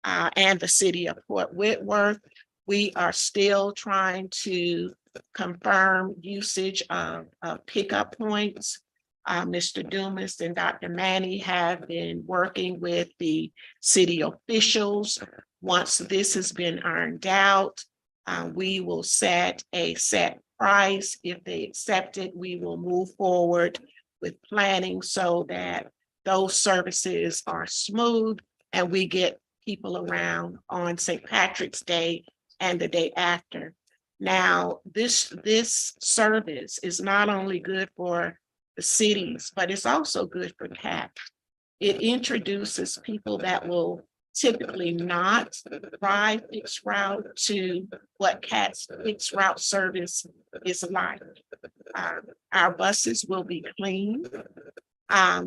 and the city of Fort Whitworth. We are still trying to confirm usage of pickup points. Mr. Dumas and Dr. Manny have been working with the city officials. Once this has been ironed out, we will set a set price. If they accept it, we will move forward with planning so that those services are smooth and we get people around on St. Patrick's Day and the day after. Now, this service is not only good for the cities, but it's also good for CAT. It introduces people that will typically not ride fixed route to what CAT's fixed route service is like. Our buses will be clean,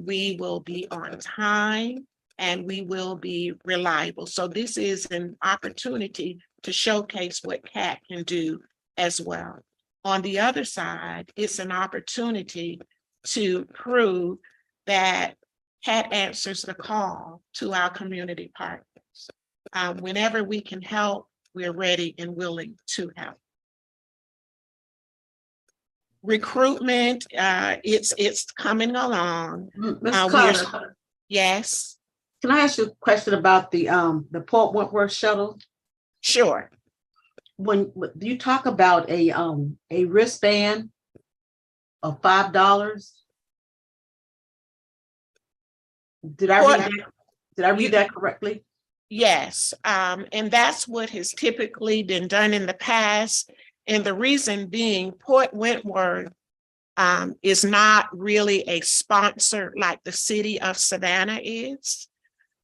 we will be on time, and we will be reliable. So this is an opportunity to showcase what CAT can do as well. On the other side, it's an opportunity to prove that CAT answers the call to our community partners. Whenever we can help, we're ready and willing to help. Recruitment, it's coming along. Ms. Carter, Yes, can I ask you a question about the Port Wentworth shuttle? sure. When you talk about a wristband of $5. Did I What- read that? Did I read that correctly? Yes, and that's what has typically been done in the past. And the reason being, Port Wentworth is not really a sponsor like the city of Savannah is.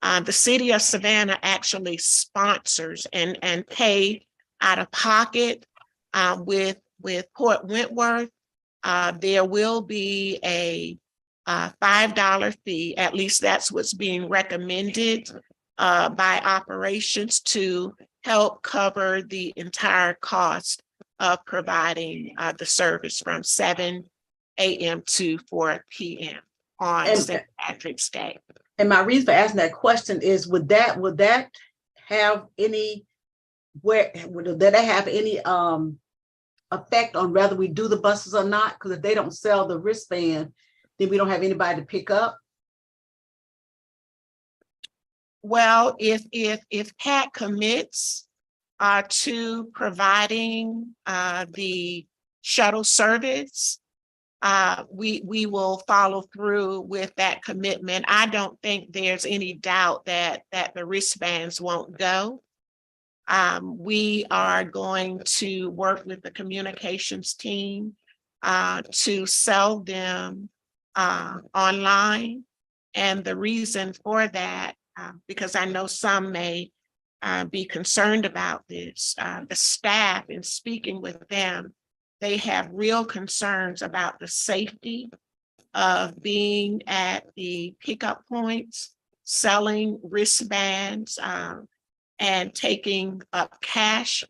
The city of Savannah actually sponsors and pay out of pocket with Port Wentworth. There will be a $5 fee, at least that's what's being recommended by operations to help cover the entire cost of providing the service from 7 a.m. to 4 p.m. on And- St. Patrick's Day. And my reason for asking that question is, would that have any, would that have any effect on whether we do the buses or not? Because if they don't sell the wristband, then we don't have anybody to pick up. Well, if CAT commits to providing the shuttle service, we will follow through with that commitment. I don't think there's any doubt that the wristbands won't go. We are going to work with the communications team to sell them online. And the reason for that, because I know some may be concerned about this, the staff, in speaking with them, they have real concerns about the safety of being at the pickup points, selling wristbands, and taking up cash.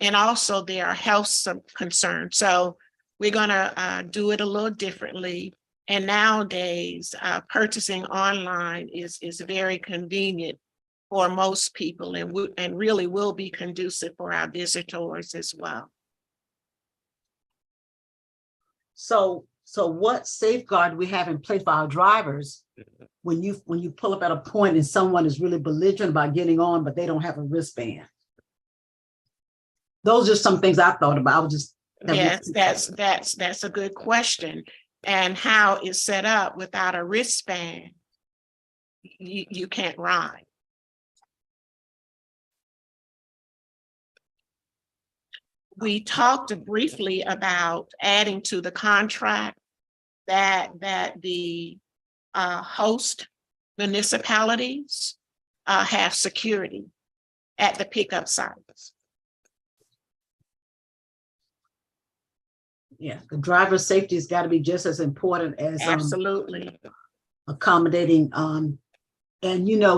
And also there are health concerns. So we're gonna do it a little differently. And nowadays, purchasing online is very convenient for most people and really will be conducive for our visitors as well. So what safeguard we have in place for our drivers when you pull up at a point and someone is really belligerent about getting on, but they don't have a wristband? Those are some things I thought about. I was just. Yes, that's a good question. And how it's set up without a wristband, you can't ride. We talked briefly about adding to the contract that the host municipalities have security at the pickup sites. Yeah, the driver's safety has got to be just as important as Absolutely. accommodating. And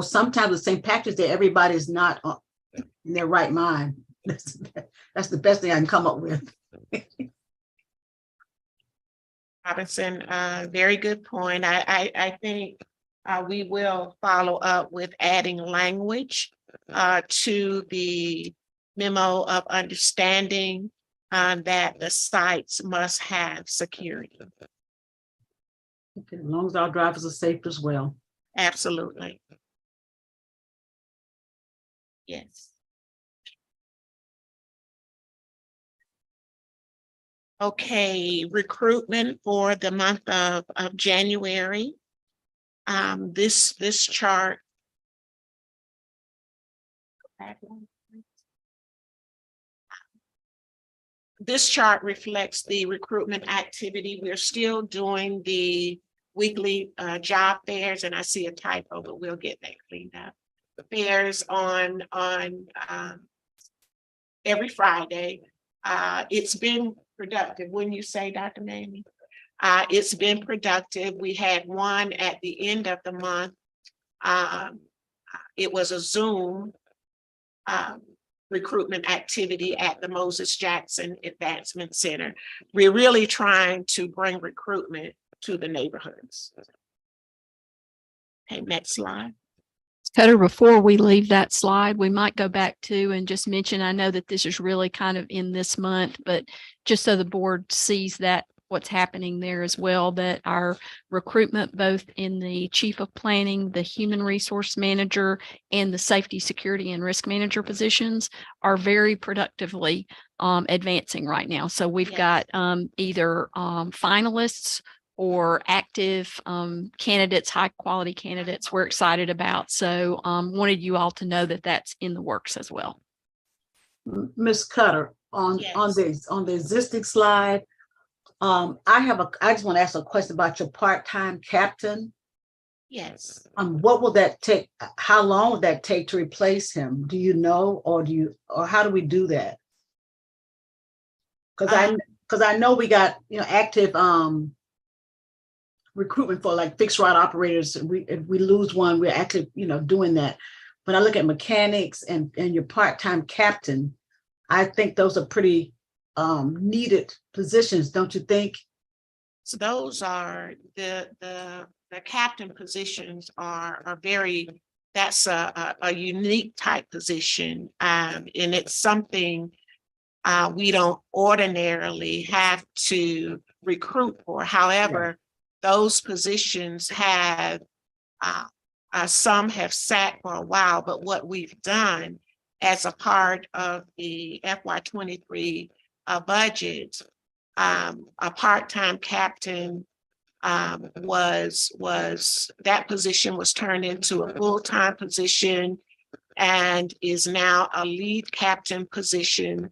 sometimes with St. Patrick's Day, everybody's not in their right mind. That's the best thing I can come up with. Robinson, very good point. I think we will follow up with adding language to the memo of understanding that the sites must have security. Okay, as long as our drivers are safe as well. Absolutely. Yes. Okay, recruitment for the month of January. This chart. This chart reflects the recruitment activity. We're still doing the weekly job fairs, and I see a typo, but we'll get that cleaned up. The fairs on every Friday. It's been productive, wouldn't you say, Dr. Mamie? It's been productive. We had one at the end of the month. It was a Zoom recruitment activity at the Moses Jackson Advancement Center. We're really trying to bring recruitment to the neighborhoods. Okay, next slide. Cutter, before we leave that slide, we might go back to and just mention, I know that this is really kind of in this month, but just so the board sees that what's happening there as well, that our recruitment, both in the chief of planning, the human resource manager, and the safety, security, and risk manager positions are very productively advancing right now. So we've Yes. got either finalists or active candidates, high quality candidates we're excited about. So wanted you all to know that that's in the works as well. Ms. Cutter, on Yes. on the existing slide, I just want to ask a question about your part-time captain. Yes. What will that take? How long would that take to replace him? Do you know, or how do we do that? Because I know we got, active recruitment for like fixed route operators. If we lose one, we're actually, doing that. When I look at mechanics and your part-time captain, I think those are pretty needed positions, don't you think? So those are the captain positions are very, that's a unique type position. And it's something we don't ordinarily have to recruit for. However, those positions have, some have sat for a while, but what we've done as a part of the FY23 budget, a part-time captain was that position was turned into a full-time position and is now a lead captain position.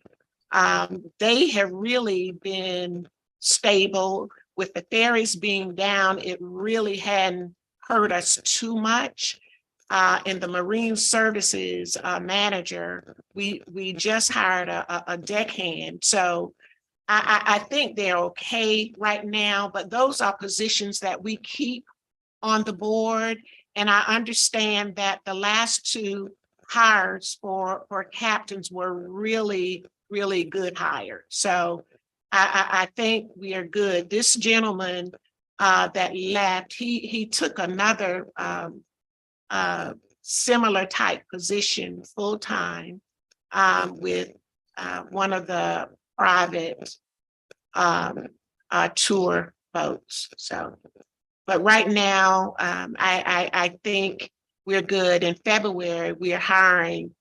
They have really been stable. With the ferries being down, it really hadn't hurt us too much. And the Marine Services manager, we just hired a deckhand. So I think they're okay right now, but those are positions that we keep on the board. And I understand that the last two hires for captains were really, really good hires. So I think we are good. This gentleman that left, he took another similar type position full-time with one of the private tour boats. So, but right now, I think we're good. In February, we are hiring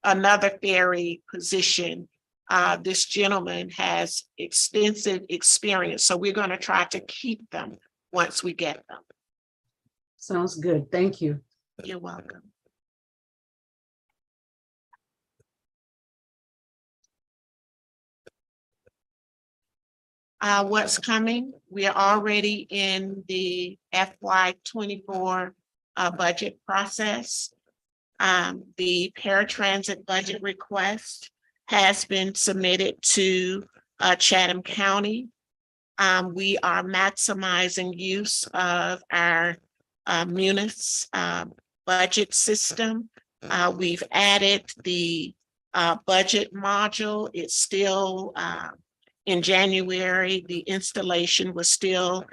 another ferry position. This gentleman has extensive experience, so we're going to try to keep them once we get them. Sounds good. Thank you. You're welcome. What's coming? We are already in the FY24 budget process. The paratransit budget request has been submitted to Chatham County. We are maximizing use of our Munis budget system. We've added the budget module. It's still in January, the installation was still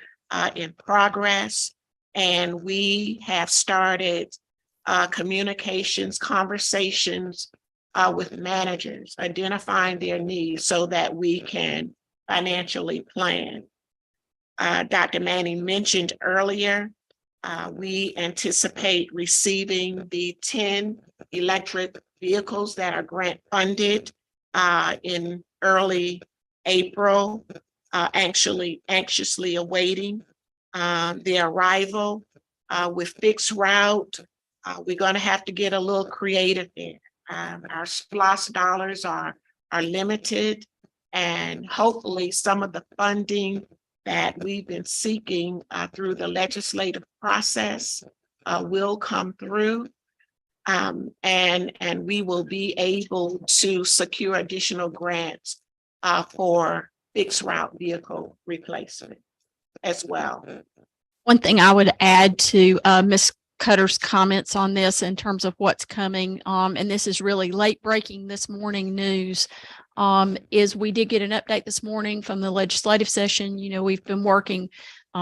in progress, and we have started communications, conversations with managers, identifying their needs so that we can financially plan. Dr. Manning mentioned earlier, we anticipate receiving the 10 electric vehicles that are grant funded in early April, actually anxiously awaiting the arrival. With fixed route, we're going to have to get a little creative there. Our SPLOST dollars are limited, and hopefully some of the funding that we've been seeking through the legislative process will come through. And we will be able to secure additional grants for fixed route vehicle replacement as well. One thing I would add to Ms. Cutter's comments on this in terms of what's coming, and this is really late breaking this morning news, is we did get an update this morning from the legislative session. You know, we've been working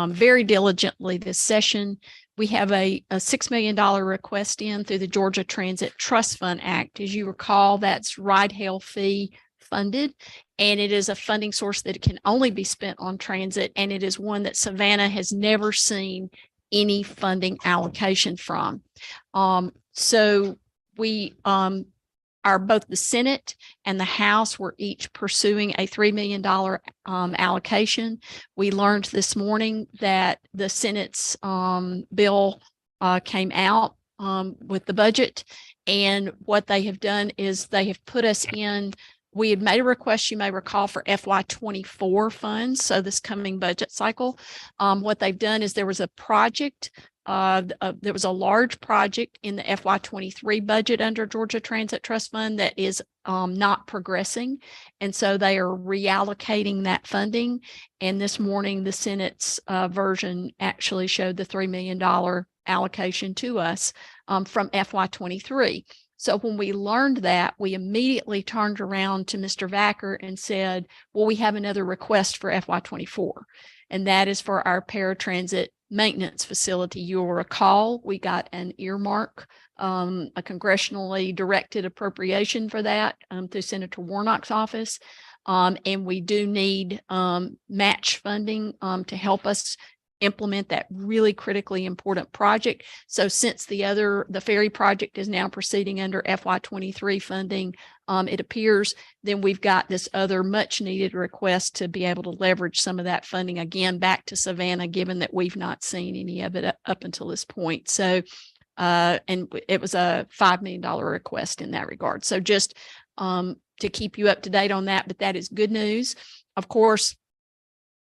very diligently this session. We have a $6 million request in through the Georgia Transit Trust Fund Act. As you recall, that's ride hail fee funded. And it is a funding source that can only be spent on transit. And it is one that Savannah has never seen any funding allocation from. So we are both the Senate and the House were each pursuing a $3 million allocation. We learned this morning that the Senate's bill came out with the budget. And what they have done is they have put us in, we had made a request, you may recall, for FY24 funds. So this coming budget cycle, what they've done is there was a project, there was a large project in the FY23 budget under Georgia Transit Trust Fund that is not progressing. And so they are reallocating that funding. And this morning, the Senate's version actually showed the $3 million allocation to us from FY23. So when we learned that, we immediately turned around to Mr. Vacker and said, well, we have another request for FY24, and that is for our paratransit maintenance facility. You'll recall we got an earmark, a congressionally directed appropriation for that through Senator Warnock's office. And we do need match funding to help us implement that really critically important project. So since the ferry project is now proceeding under FY23 funding, it appears, then we've got this other much needed request to be able to leverage some of that funding again back to Savannah, given that we've not seen any of it up until this point. So, and it was a $5 million request in that regard. So just to keep you up to date on that, but that is good news. Of course,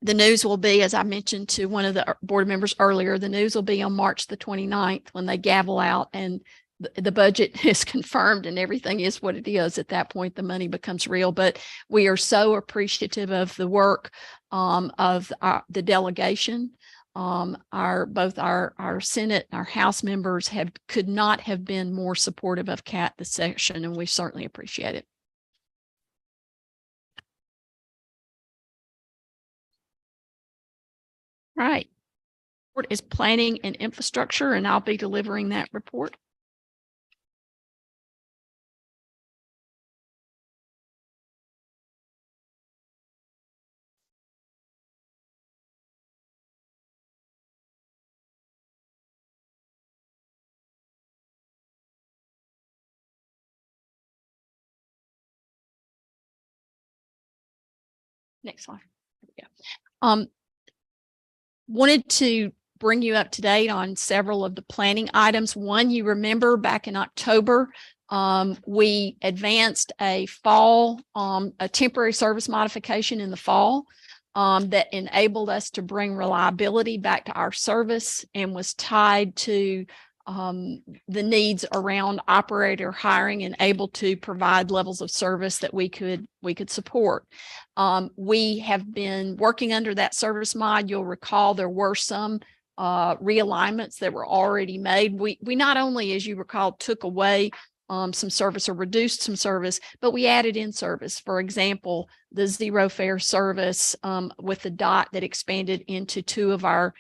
the news will be, as I mentioned to one of the board members earlier, the news will be on March the 29th when they gavel out and the budget is confirmed and everything is what it is. At that point, the money becomes real. But we are so appreciative of the work of the delegation. Both our Senate, our House members could not have been more supportive of CAT this session, and we certainly appreciate it. Right. Report is planning and infrastructure, and I'll be delivering that report. Next slide. There we go. Wanted to bring you up to date on several of the planning items. One, you remember back in October, we advanced a temporary service modification in the fall that enabled us to bring reliability back to our service and was tied to the needs around operator hiring and able to provide levels of service that we could support. We have been working under that service mod. You'll recall there were some realignments that were already made. We not only, as you recall, took away some service or reduced some service, but we added in service. For example, the zero fare service with the DOT that expanded into 2 of our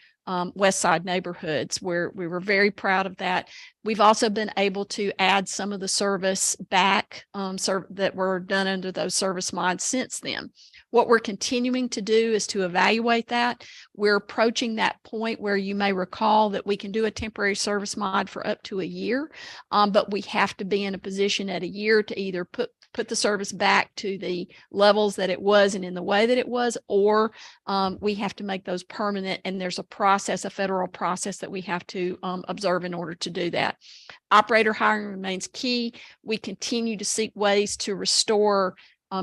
West Side neighborhoods, where we were very proud of that. We've also been able to add some of the service back that were done under those service mods since then. What we're continuing to do is to evaluate that. We're approaching that point where you may recall that we can do a temporary service mod for up to a year, but we have to be in a position at a year to either put the service back to the levels that it was and in the way that it was, or we have to make those permanent. And there's a federal process that we have to observe in order to do that. Operator hiring remains key. We continue to seek ways to restore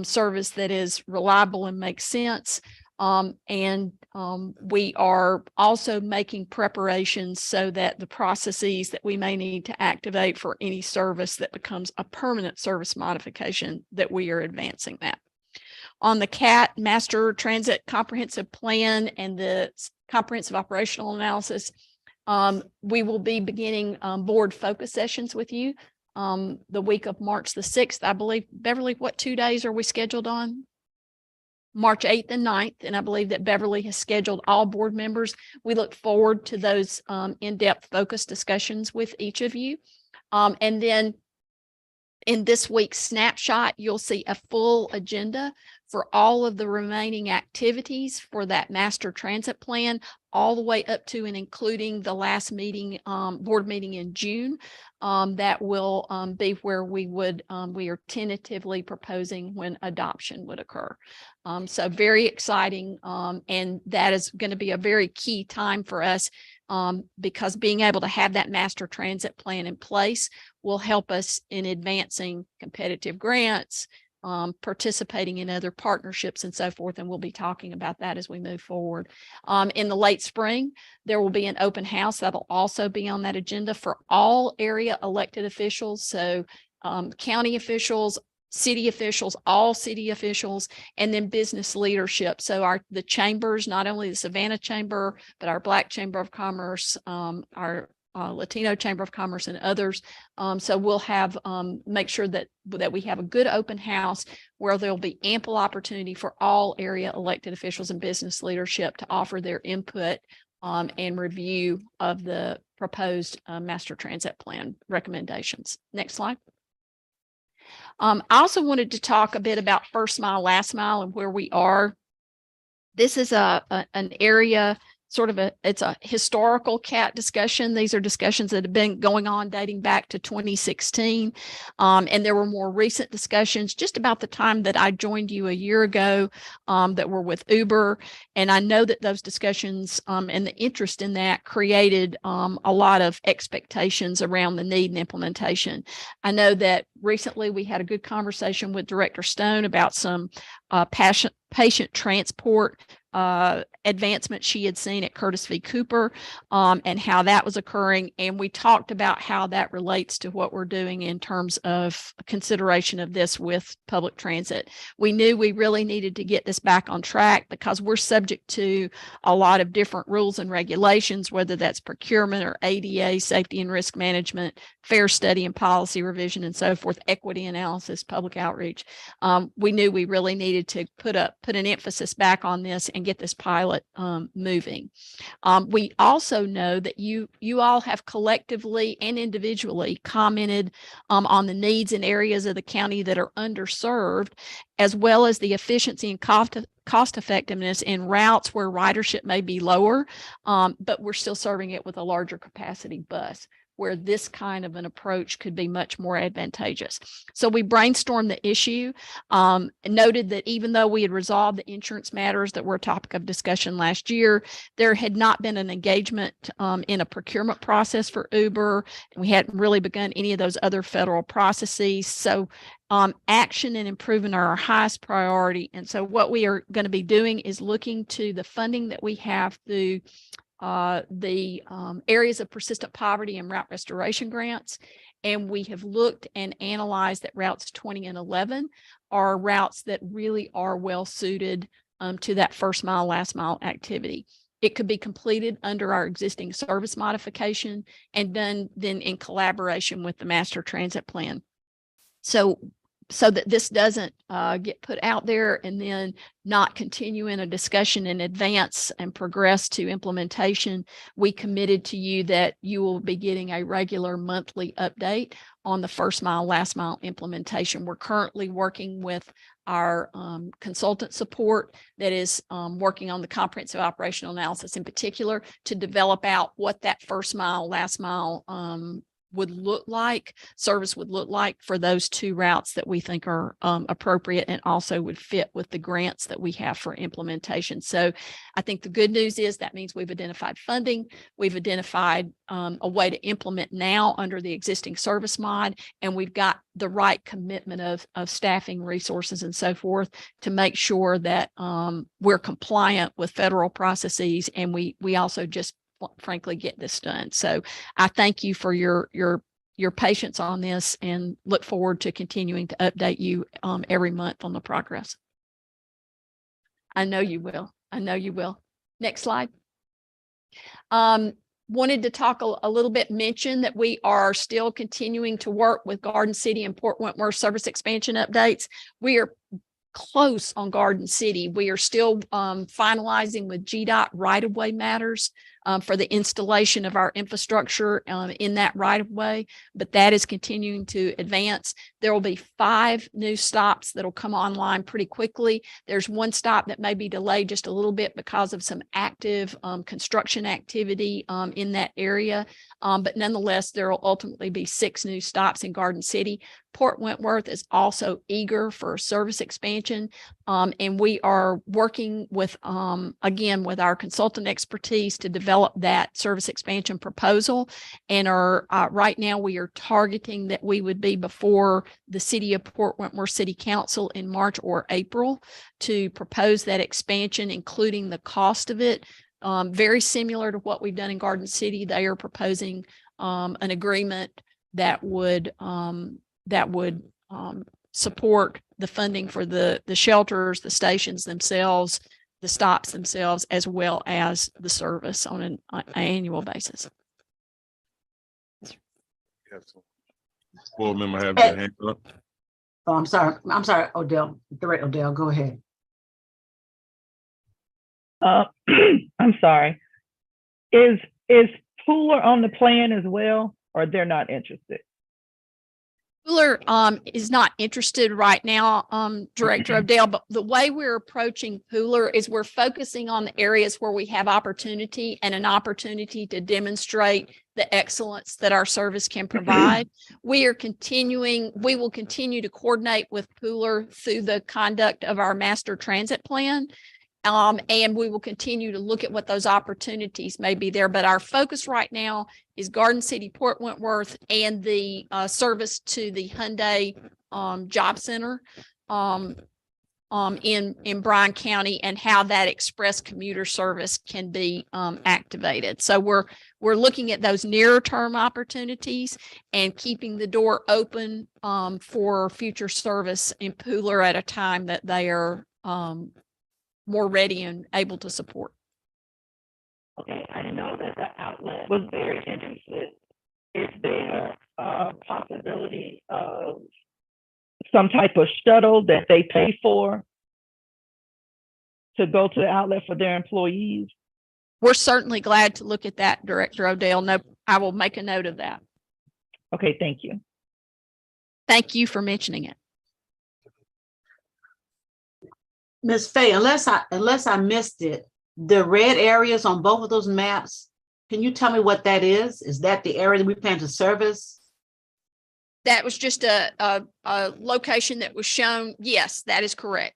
service that is reliable and makes sense. We are also making preparations so that the processes that we may need to activate for any service that becomes a permanent service modification, that we are advancing that. On the CAT Master Transit Comprehensive Plan and the Comprehensive Operational Analysis, we will be beginning board focus sessions with you the week of March the 6th, I believe. Beverly, what 2 days are we scheduled on? March 8th and 9th. And I believe that Beverly has scheduled all board members. We look forward to those in-depth focus discussions with each of you. And then in this week's snapshot, you'll see a full agenda for all of the remaining activities for that master transit plan, all the way up to and including the last meeting, board meeting in June. That will be where we are tentatively proposing when adoption would occur. So very exciting. And that is going to be a very key time for us, because being able to have that master transit plan in place will help us in advancing competitive grants, participating in other partnerships and so forth. And we'll be talking about that as we move forward. In the late spring, there will be an open house that'll also be on that agenda for all area elected officials. So county officials, city officials, all city officials, and then business leadership. So the chambers, not only the Savannah Chamber, but our Black Chamber of Commerce, our Latino Chamber of Commerce, and others. So we'll have make sure that we have a good open house where there'll be ample opportunity for all area elected officials and business leadership to offer their input and review of the proposed master transit plan recommendations. Next slide. I also wanted to talk a bit about first mile, last mile, and where we are. This is an area, it's a historical CAT discussion. These are discussions that have been going on dating back to 2016. And there were more recent discussions just about the time that I joined you a year ago that were with Uber. And I know that those discussions and the interest in that created a lot of expectations around the need and implementation. I know that recently we had a good conversation with Director Stone about some patient transport advancement she had seen at Curtis v. Cooper and how that was occurring. And we talked about how that relates to what we're doing in terms of consideration of this with public transit. We knew we really needed to get this back on track because we're subject to a lot of different rules and regulations, whether that's procurement or ADA, safety and risk management, fair study and policy revision, and so forth, equity analysis, public outreach. We knew we really needed to put an emphasis back on this and get this pilot moving. We also know that you all have collectively and individually commented on the needs in areas of the county that are underserved, as well as the efficiency and cost effectiveness in routes where ridership may be lower, but we're still serving it with a larger capacity bus, where this kind of an approach could be much more advantageous. So we brainstormed the issue, noted that even though we had resolved the insurance matters that were a topic of discussion last year, there had not been an engagement in a procurement process for Uber. We hadn't really begun any of those other federal processes. So action and improvement are our highest priority. And so what we are going to be doing is looking to the funding that we have through the areas of persistent poverty and route restoration grants. And we have looked and analyzed that routes 20 and 11 are routes that really are well suited to that first mile, last mile activity. It could be completed under our existing service modification and done then in collaboration with the master transit plan. So that this doesn't get put out there and then not continue in a discussion in advance and progress to implementation, we committed to you that you will be getting a regular monthly update on the first mile, last mile implementation. We're currently working with our consultant support that is working on the comprehensive operational analysis in particular to develop out what that first mile, last mile service would look like for those two routes that we think are appropriate and also would fit with the grants that we have for implementation. So I think the good news is that means we've identified funding, we've identified a way to implement now under the existing service mod, and we've got the right commitment of staffing resources and so forth to make sure that we're compliant with federal processes, and we also just frankly get this done. So I thank you for your patience on this and look forward to continuing to update you every month on the progress. I know you will. I know you will. Next slide. Wanted to talk a little bit, mention that we are still continuing to work with Garden City and Port Wentworth service expansion updates. We are close on Garden City. We are still finalizing with GDOT right-of-way matters for the installation of our infrastructure in that right of way, but that is continuing to advance. There will be 5 new stops that'll come online pretty quickly. There's one stop that may be delayed just a little bit because of some active construction activity in that area. But nonetheless, there will ultimately be 6 new stops in Garden City. Port Wentworth is also eager for service expansion. And we are working with, again, with our consultant expertise to develop that service expansion proposal. And are right now we are targeting that we would be before the City of Port Wentworth City Council in March or April to propose that expansion, including the cost of it. Very similar to what we've done in Garden City. They are proposing an agreement that would support the funding for the shelters, the stations themselves, the stops themselves, as well as the service on an annual basis. Board member have their hand up. Oh, I'm sorry, Odell, Director Odell, go ahead. I'm sorry. Is Pooler on the plan as well, or they're not interested? Pooler is not interested right now, Director Odell, but the way we're approaching Pooler is we're focusing on the areas where we have opportunity and an opportunity to demonstrate the excellence that our service can provide. We will continue to coordinate with Pooler through the conduct of our master transit plan. And we will continue to look at what those opportunities may be there. But our focus right now is Garden City, Port Wentworth, and the service to the Hyundai Job Center in Bryan County, and how that express commuter service can be activated. So we're looking at those nearer term opportunities and keeping the door open for future service in Pooler at a time that they are more ready and able to support. Okay, I know that the outlet was very interested. Is there a possibility of some type of shuttle that they pay for to go to the outlet for their employees? We're certainly glad to look at that, Director Odell. No, I will make a note of that. Okay, thank you. Thank you for mentioning it. Ms. Fay, unless I missed it, the red areas on both of those maps, can you tell me what that is? Is that the area that we plan to service? That was just a location that was shown. Yes, that is correct.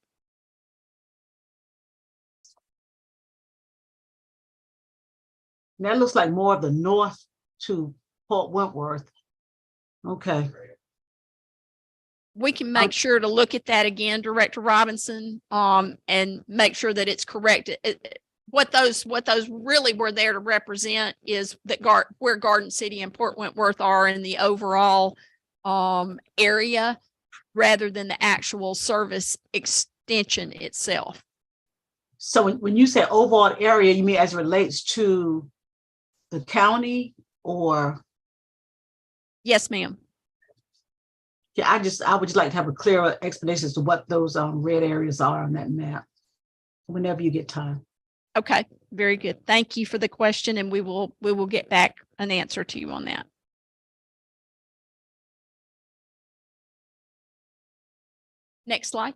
That looks like more of the north to Port Wentworth. Okay. We can make sure to look at that again, Director Robinson, and make sure that it's correct. What those really were there to represent is that where Garden City and Port Wentworth are in the overall area, rather than the actual service extension itself. So when you say overall area, you mean as it relates to the county, or? Yes, ma'am. Yeah, I would just like to have a clearer explanation as to what those red areas are on that map, whenever you get time. Okay, very good. Thank you for the question, and we will get back an answer to you on that. Next slide.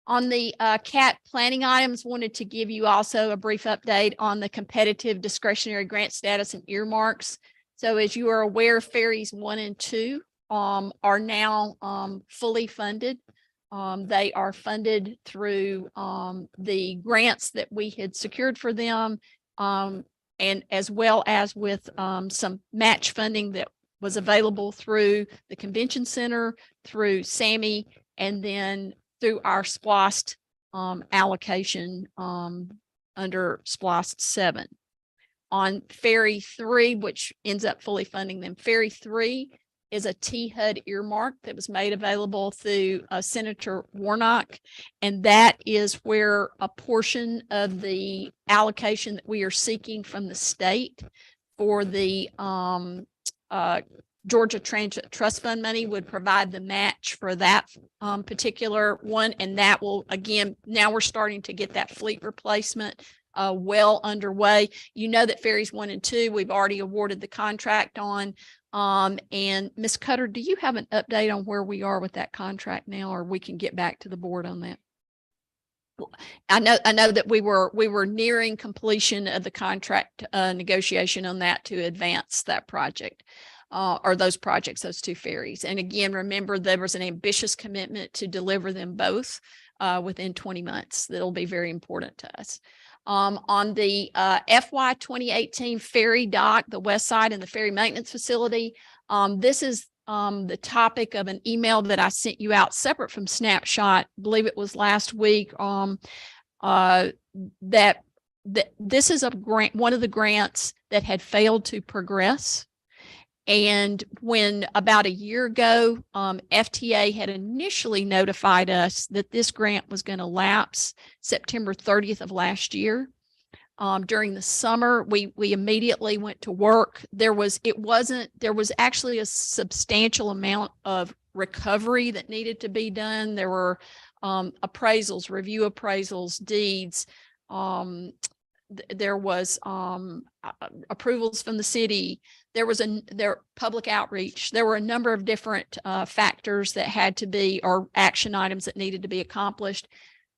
On the CAT planning items, wanted to give you also a brief update on the competitive discretionary grant status and earmarks. So as you are aware, Ferries 1 and 2 are now fully funded. They are funded through the grants that we had secured for them, and as well as with some match funding that was available through the Convention Center, through SAMI, and then through our SPLOST allocation under SPLOST 7. On Ferry 3, which ends up fully funding them, Ferry 3 is a THUD earmark that was made available through Senator Warnock. And that is where a portion of the allocation that we are seeking from the state for the Georgia Transit Trust Fund money would provide the match for that particular one. And that will, again, now we're starting to get that fleet replacement well underway. You know that Ferries 1 and 2, we've already awarded the contract on. And Ms. Cutter, do you have an update on where we are with that contract now, or we can get back to the board on that? I know that we were nearing completion of the contract negotiation on that to advance that project. Or those projects, those two ferries. And again, remember, there was an ambitious commitment to deliver them both within 20 months. That'll be very important to us. On the FY 2018 ferry dock, the west side and the ferry maintenance facility, this is the topic of an email that I sent you out separate from Snapshot. I believe it was last week. That this is a grant, one of the grants that had failed to progress. And when about a year ago, FTA had initially notified us that this grant was going to lapse September 30th of last year. During the summer, we immediately went to work. There was actually a substantial amount of recovery that needed to be done. There were appraisals, review appraisals, deeds. There was approvals from the city. There was public outreach. There were a number of different factors that had to be, or action items that needed to be accomplished.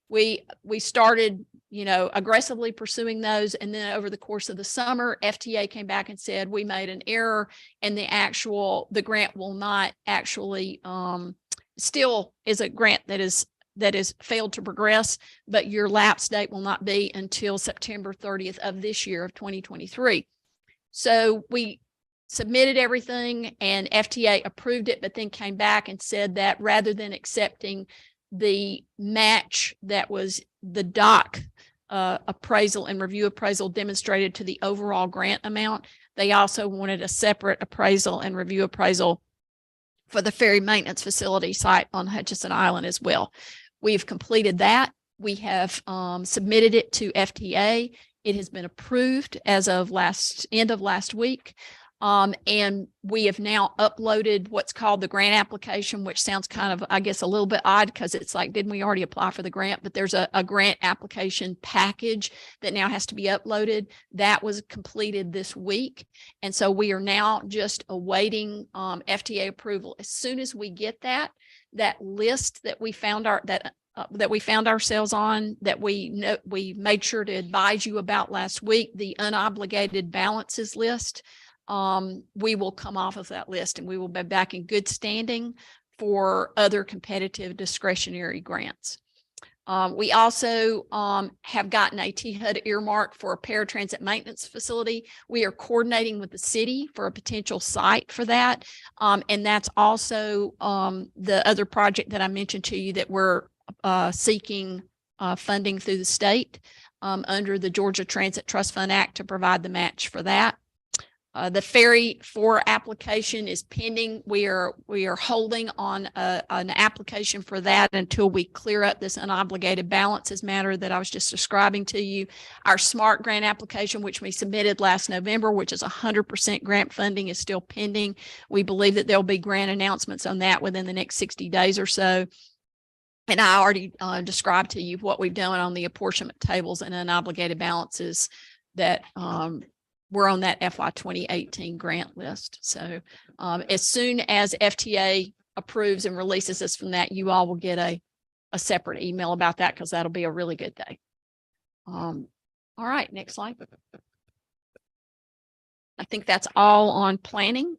We started, aggressively pursuing those. And then over the course of the summer, FTA came back and said, we made an error, and the grant will not actually, still is a grant that is failed to progress, but your lapse date will not be until September 30th of this year of 2023. So we submitted everything and FTA approved it, but then came back and said that rather than accepting the match that was the dock appraisal and review appraisal demonstrated to the overall grant amount, they also wanted a separate appraisal and review appraisal for the ferry maintenance facility site on Hutchinson Island as well. We've completed that. We have submitted it to FTA. It has been approved as of end of last week. And we have now uploaded what's called the grant application, which sounds kind of, I guess, a little bit odd because it's like, didn't we already apply for the grant? But there's a grant application package that now has to be uploaded. That was completed this week. And so we are now just awaiting FTA approval. As soon as we get that list that we found ourselves on, that we made sure to advise you about last week, the unobligated balances list, we will come off of that list and we will be back in good standing for other competitive discretionary grants. We also have gotten a THUD earmark for a paratransit maintenance facility. We are coordinating with the city for a potential site for that. And that's also the other project that I mentioned to you that we're seeking funding through the state under the Georgia Transit Trust Fund Act to provide the match for that. The Ferry 4 application is pending. We are holding on an application for that until we clear up this unobligated balances matter that I was just describing to you. Our SMART grant application, which we submitted last November, which is 100% grant funding, is still pending. We believe that there'll be grant announcements on that within the next 60 days or so. And I already described to you what we've done on the apportionment tables and unobligated balances that we're on that FY 2018 grant list. So as soon as FTA approves and releases us from that, you all will get a separate email about that because that'll be a really good day. All right, next slide. I think that's all on planning.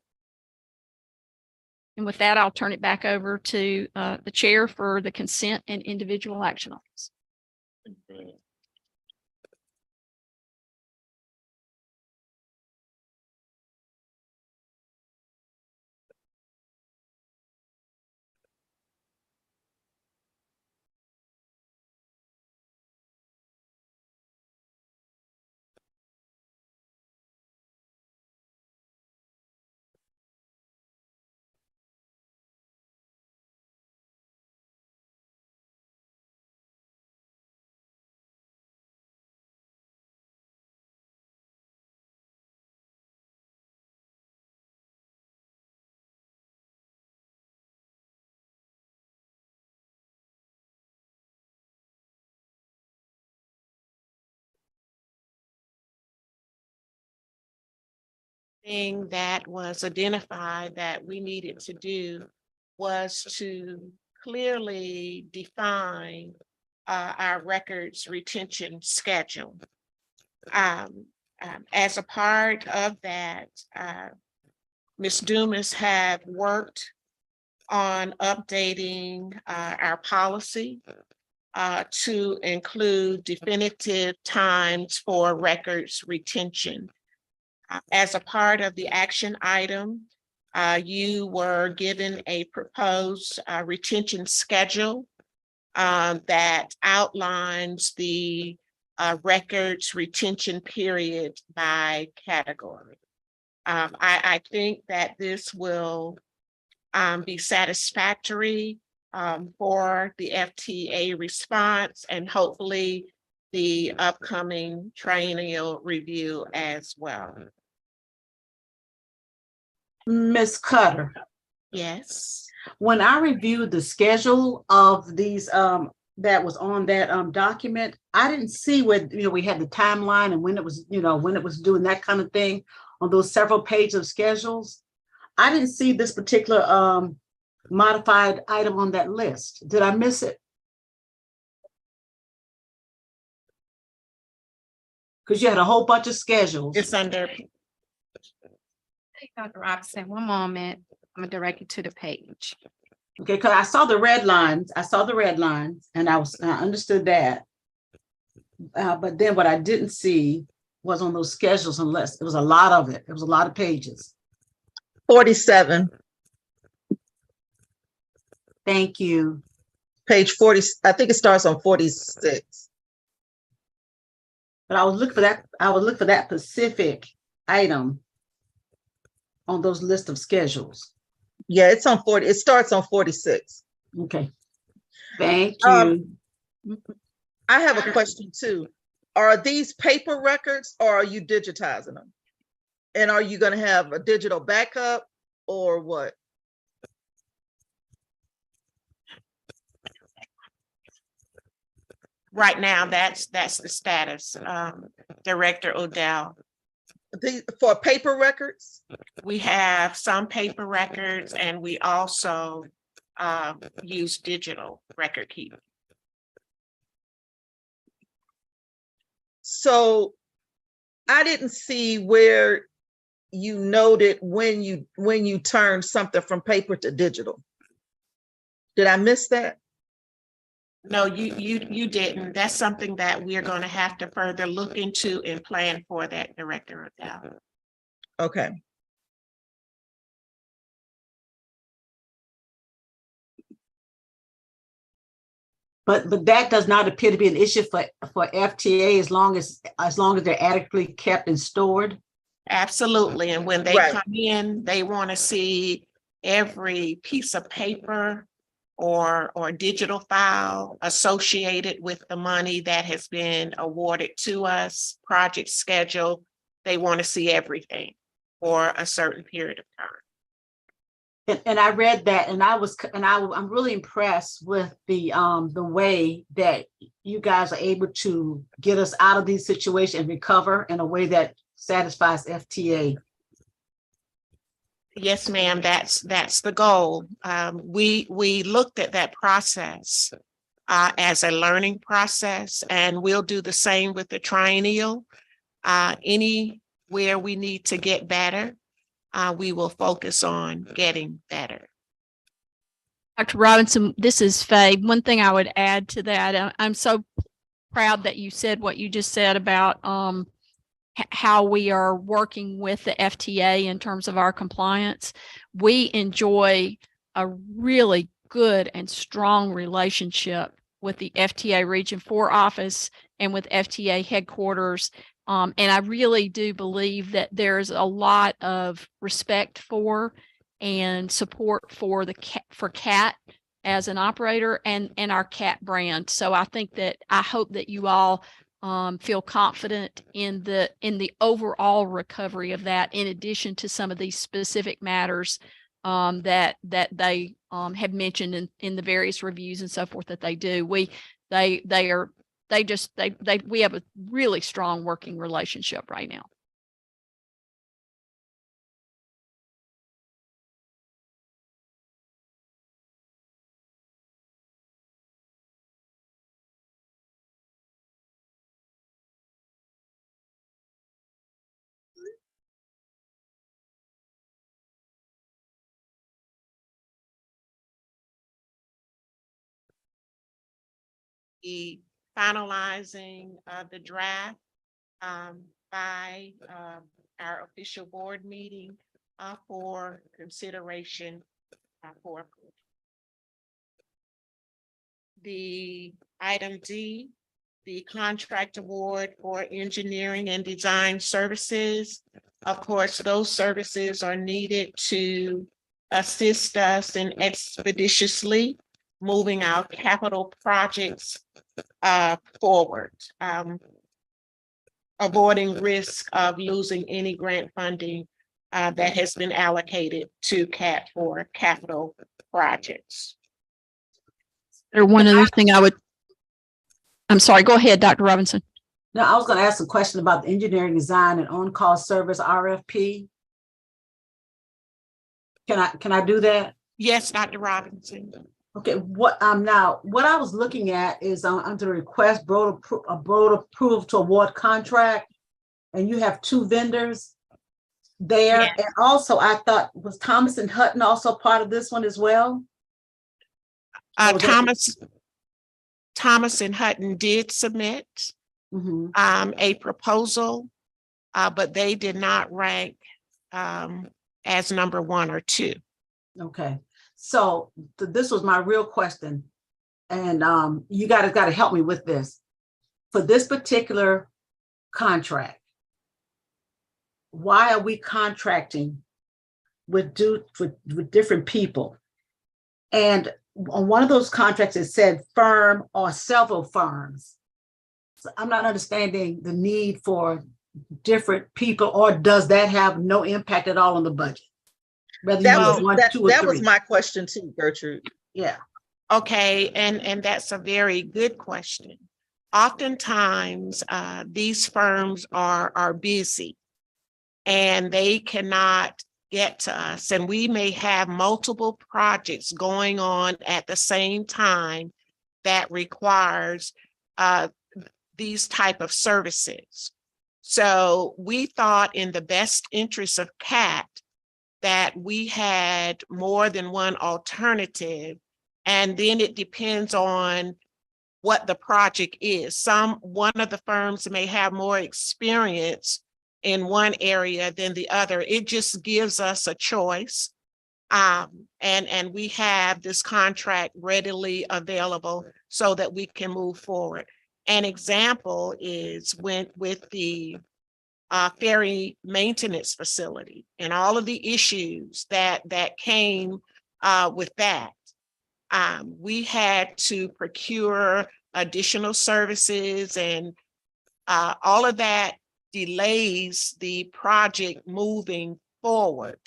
And with that, I'll turn it back over to the chair for the consent and individual action items. thing that was identified that we needed to do was to clearly define our records retention schedule. As a part of that, Ms. Dumas had worked on updating our policy to include definitive times for records retention. As a part of the action item, you were given a proposed retention schedule that outlines the records retention period by category. I think that this will be satisfactory for the FTA response and hopefully the upcoming triennial review as well. Ms. Cutter, Yes. when I reviewed the schedule of these, that was on that document, I didn't see where, we had the timeline and when it was, when it was doing that kind of thing on those several pages of schedules. I didn't see this particular modified item on that list. Did I miss it? Because you had a whole bunch of schedules. It's under, Hey, Dr. Robinson, one moment. I'm gonna direct you to the page. Okay, because I saw the red lines. And I understood that. But then what I didn't see was on those schedules, unless it was a lot of it. It was a lot of pages. 47, Thank you. page 40, I think it starts on 46. But I was looking for that. I would look for that specific item on those list of schedules. Yeah, it's on 40, it starts on 46. Okay. Thank you. I have a question too. Are these paper records or are you digitizing them? And are you gonna have a digital backup or what? right now, that's the status. Director Odell. For paper records? We have some paper records and we also use digital record keeping. So I didn't see where you noted when you turned something from paper to digital. Did I miss that? No, you didn't. That's something that we're going to have to further look into and plan for that, Director Odell. Okay. But that does not appear to be an issue for FTA as long as they're adequately kept and stored. Absolutely. And when they Right. come in, they want to see every piece of paper or digital file associated with the money that has been awarded to us, project schedule. They want to see everything for a certain period of time. And I read that, and I'm really impressed with the way that you guys are able to get us out of these situations and recover in a way that satisfies FTA. Yes, ma'am, that's the goal. We looked at that process as a learning process, and we'll do the same with the triennial. Anywhere we need to get better, we will focus on getting better. Dr. Robinson, this is Faye. One thing I would add to that, I'm so proud that you said what you just said about how we are working with the FTA in terms of our compliance. We enjoy a really good and strong relationship with the FTA Region 4 office and with FTA headquarters. And I really do believe that there's a lot of respect for and support for CAT as an operator and our CAT brand. So I hope that you all feel confident in the overall recovery of that, in addition to some of these specific matters that they have mentioned in the various reviews and so forth that they do. We have a really strong working relationship right now. be finalizing the draft by our official board meeting for consideration for approval. The item D, the contract award for engineering and design services. Of course, those services are needed to assist us in expeditiously moving our capital projects forward, avoiding risk of losing any grant funding that has been allocated to CAT for capital projects. One other thing I'm sorry, go ahead, Dr. Robinson. No, I was gonna ask a question about the engineering design and on-call service RFP. Can I do that? Yes, Dr. Robinson. Okay, what I was looking at is under request broad approval to award contract, and you have 2 vendors there. Yes. And also I thought, was Thomas and Hutton also part of this one as well? Or was that- Thomas and Hutton did submit Mhm. a proposal, but they did not rank as number 1 or 2. Okay, so this was my real question. And you got to help me with this. For this particular contract, why are we contracting with different people? And on one of those contracts, it said firm or several firms. So I'm not understanding the need for different people, or does that have no impact at all on the budget? Whether you use 1, 2, or 3. That was my question too, Gertrude. Yeah. Okay, and that's a very good question. Oftentimes, these firms are busy and they cannot get to us, and we may have multiple projects going on at the same time that requires these type of services. So we thought, in the best interest of CAT, that we had more than one alternative, and then it depends on what the project is. One of the firms may have more experience in one area than the other. It just gives us a choice. And we have this contract readily available so that we can move forward. An example is with the ferry maintenance facility and all of the issues that came with that. We had to procure additional services, and all of that delays the project moving forward.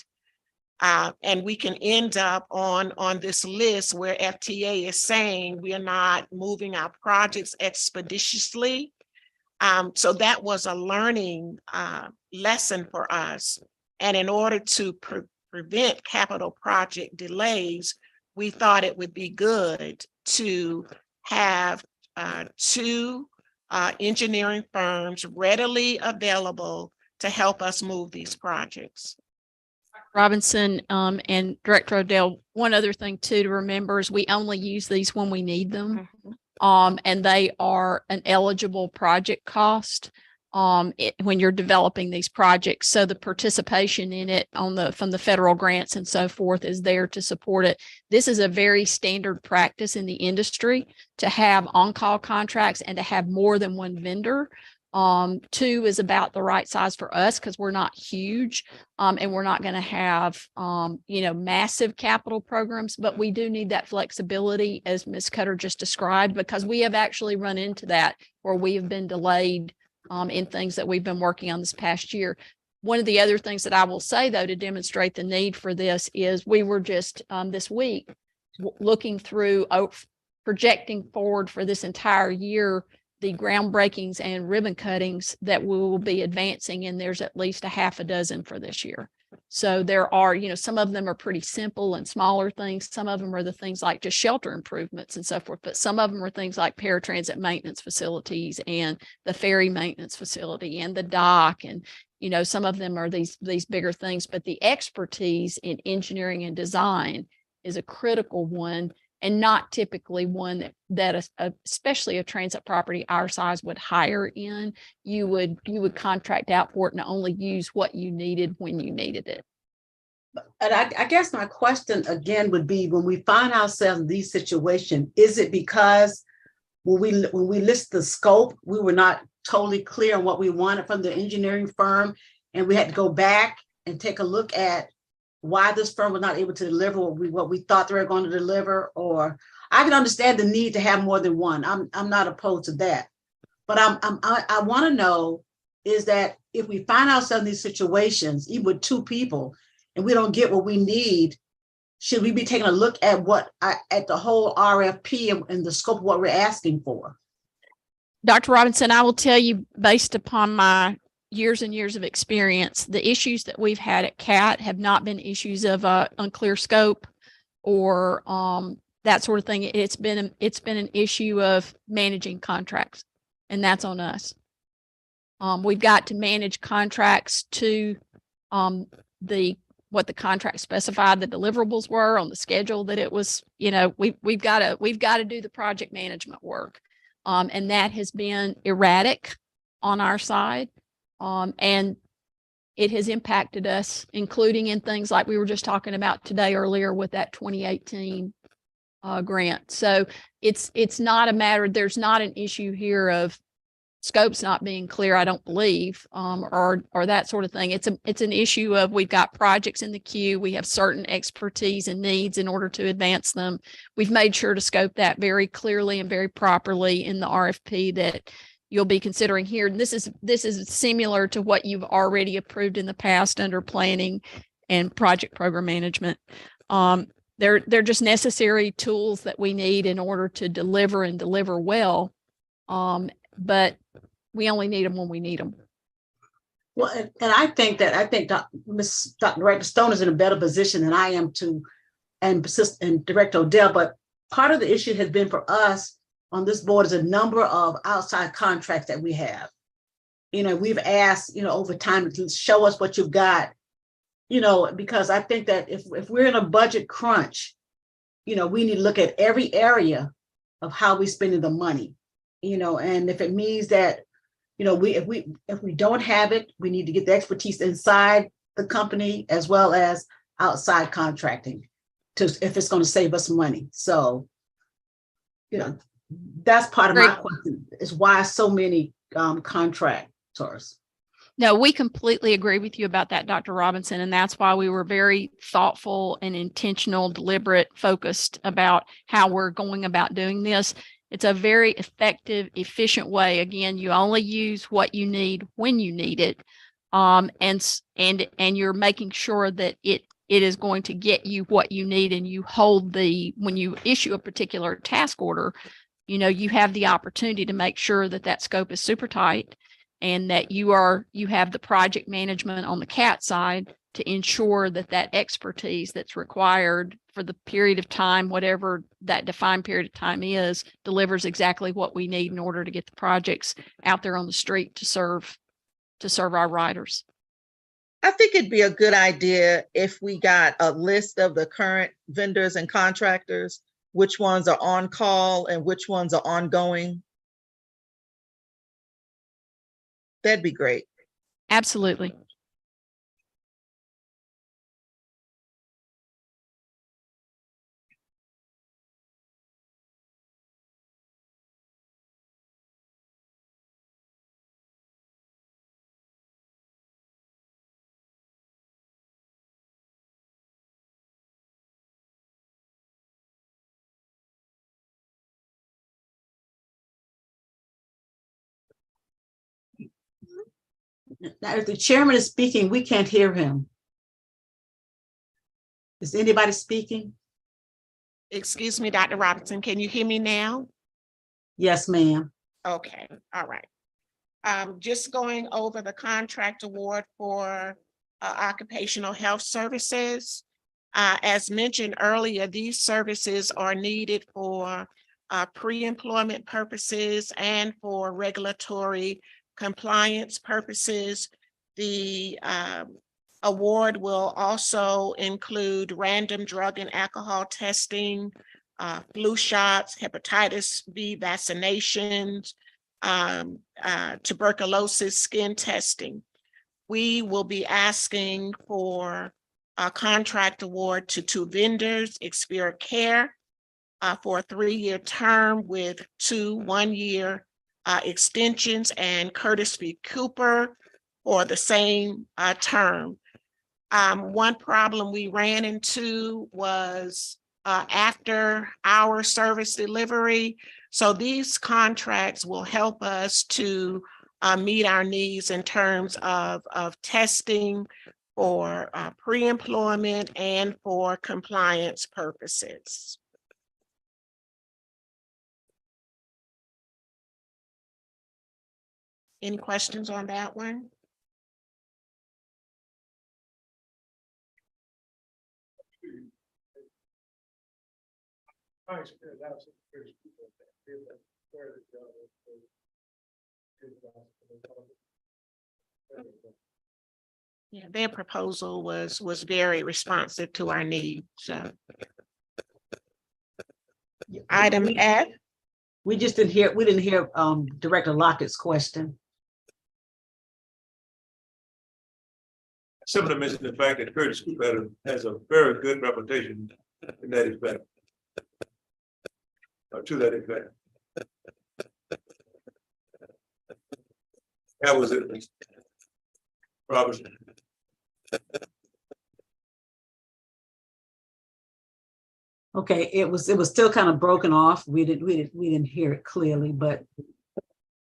And we can end up on this list where FTA is saying we are not moving our projects expeditiously. So that was a learning lesson for us. And in order to prevent capital project delays, we thought it would be good to have 2 engineering firms readily available to help us move these projects. Robinson and Director Odell, one other thing too to remember is we only use these when we need them. And they are an eligible project cost when you're developing these projects. So the participation in it from the federal grants and so forth is there to support it. This is a very standard practice in the industry to have on-call contracts and to have more than one vendor. 2 is about the right size for us because we're not huge, and we're not going to have, massive capital programs, but we do need that flexibility, as Ms. Cutter just described, because we have actually run into that where we have been delayed in things that we've been working on this past year. One of the other things that I will say, though, to demonstrate the need for this is we were just this week looking through, projecting forward for this entire year, the groundbreakings and ribbon cuttings that we will be advancing, and there's at least a half a dozen for this year. So there are, some of them are pretty simple and smaller things. Some of them are the things like just shelter improvements and so forth, but some of them are things like paratransit maintenance facilities and the ferry maintenance facility and the dock. And, some of them are these bigger things, but the expertise in engineering and design is a critical one and not typically one especially a transit property our size would hire in. You would contract out for it and only use what you needed when you needed it. And I guess my question again would be, when we find ourselves in these situations, is it because when we list the scope, we were not totally clear on what we wanted from the engineering firm, and we had to go back and take a look at why this firm was not able to deliver what we thought they were going to deliver? Or I can understand the need to have more than one. I'm not opposed to that, but I want to know is that if we find ourselves in these situations, even with two people, and we don't get what we need, should we be taking a look at at the whole RFP and the scope of what we're asking for? Dr. Robinson, I will tell you, based upon my years and years of experience, the issues that we've had at CAT have not been issues of unclear scope or that sort of thing. It's been an issue of managing contracts, and that's on us. We've got to manage contracts to what the contract specified the deliverables were on the schedule that it was. We've got to do the project management work, and that has been erratic on our side. And it has impacted us, including in things like we were just talking about today earlier with that 2018 grant. So it's not a matter, there's not an issue here of scopes not being clear, I don't believe, or that sort of thing. It's an issue of we've got projects in the queue, we have certain expertise and needs in order to advance them. We've made sure to scope that very clearly and very properly in the RFP that you'll be considering here. And this is similar to what you've already approved in the past under planning and project program management. They're just necessary tools that we need in order to deliver and deliver well. But we only need them when we need them. Well, and I think Dr. Director Stone is in a better position than I am and Director Odell. But part of the issue has been for us on this board is a number of outside contracts that we have. We've asked, over time to show us what you've got, because I think that if we're in a budget crunch, we need to look at every area of how we're spending the money, and if it means that, if we don't have it, we need to get the expertise inside the company as well as outside contracting if it's going to save us money. So, that's part of my question is why so many contractors. No, we completely agree with you about that, Dr. Robinson. And that's why we were very thoughtful and intentional, deliberate, focused about how we're going about doing this. It's a very effective, efficient way. Again, you only use what you need when you need it. And you're making sure that it is going to get you what you need, and you hold when you issue a particular task order, you have the opportunity to make sure that scope is super tight and that you have the project management on the CAT side to ensure that expertise that's required for the period of time, whatever that defined period of time is, delivers exactly what we need in order to get the projects out there on the street to serve our riders. I think it'd be a good idea if we got a list of the current vendors and contractors, which ones are on call and which ones are ongoing. That'd be great. Absolutely. Now, if the chairman is speaking, we can't hear him. Is anybody speaking? Excuse me, Dr. Robinson, can you hear me now? Yes, ma'am. Okay, all right. Just going over the contract award for occupational health services. As mentioned earlier, these services are needed for pre-employment purposes and for regulatory compliance purposes. The award will also include random drug and alcohol testing, flu shots, hepatitis B vaccinations, tuberculosis skin testing. We will be asking for a contract award to 2 vendors, Experior Care, for a 3-year term with 2 one-year extensions, and Curtis B. Cooper for the same term. One problem we ran into was after our service delivery. So these contracts will help us to meet our needs in terms of testing for pre-employment and for compliance purposes. Any questions on that one? Yeah, their proposal was very responsive to our needs. So. Item F. We just didn't hear, Director Lockett's question. Similar mentioned the fact that Curtis Cooper has a very good reputation in that effect. To that effect. That was it. Robinson. Okay, it was still kind of broken off. We didn't hear it clearly, but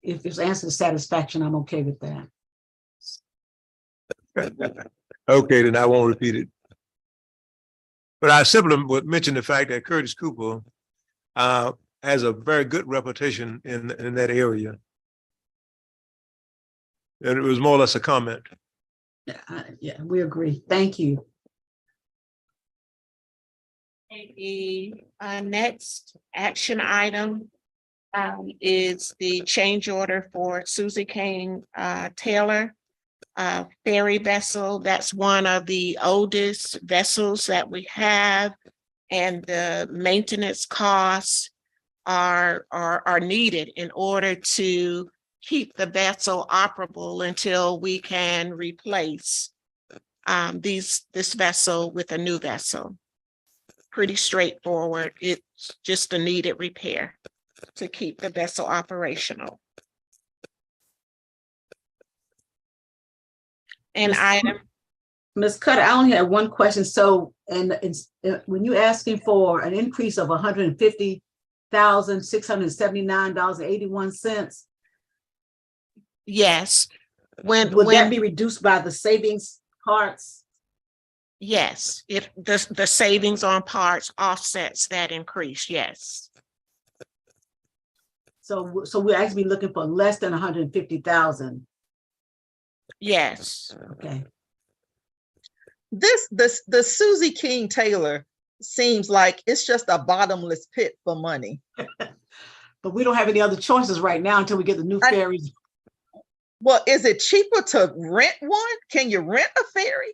if it's answered to satisfaction, I'm okay with that. Okay, then I won't repeat it. But I simply would mention the fact that Curtis Cooper has a very good reputation in that area. And it was more or less a comment. Yeah, we agree. Thank you. The next action item is the change order for Susie King Taylor ferry vessel. That's one of the oldest vessels that we have, and the maintenance costs are needed in order to keep the vessel operable until we can replace this vessel with a new vessel. Pretty straightforward. It's just a needed repair to keep the vessel operational. And item. Ms. Cutter, I only have one question. So, and it's when you're asking for an increase of $150,679.81. Yes. Would that be reduced by the savings parts? Yes, the savings on parts offsets that increase, yes. So we're actually looking for less than 150,000. Yes. Okay. The Susie King Taylor seems like it's just a bottomless pit for money. But we don't have any other choices right now until we get the new ferries. Well, is it cheaper to rent one? Can you rent a ferry?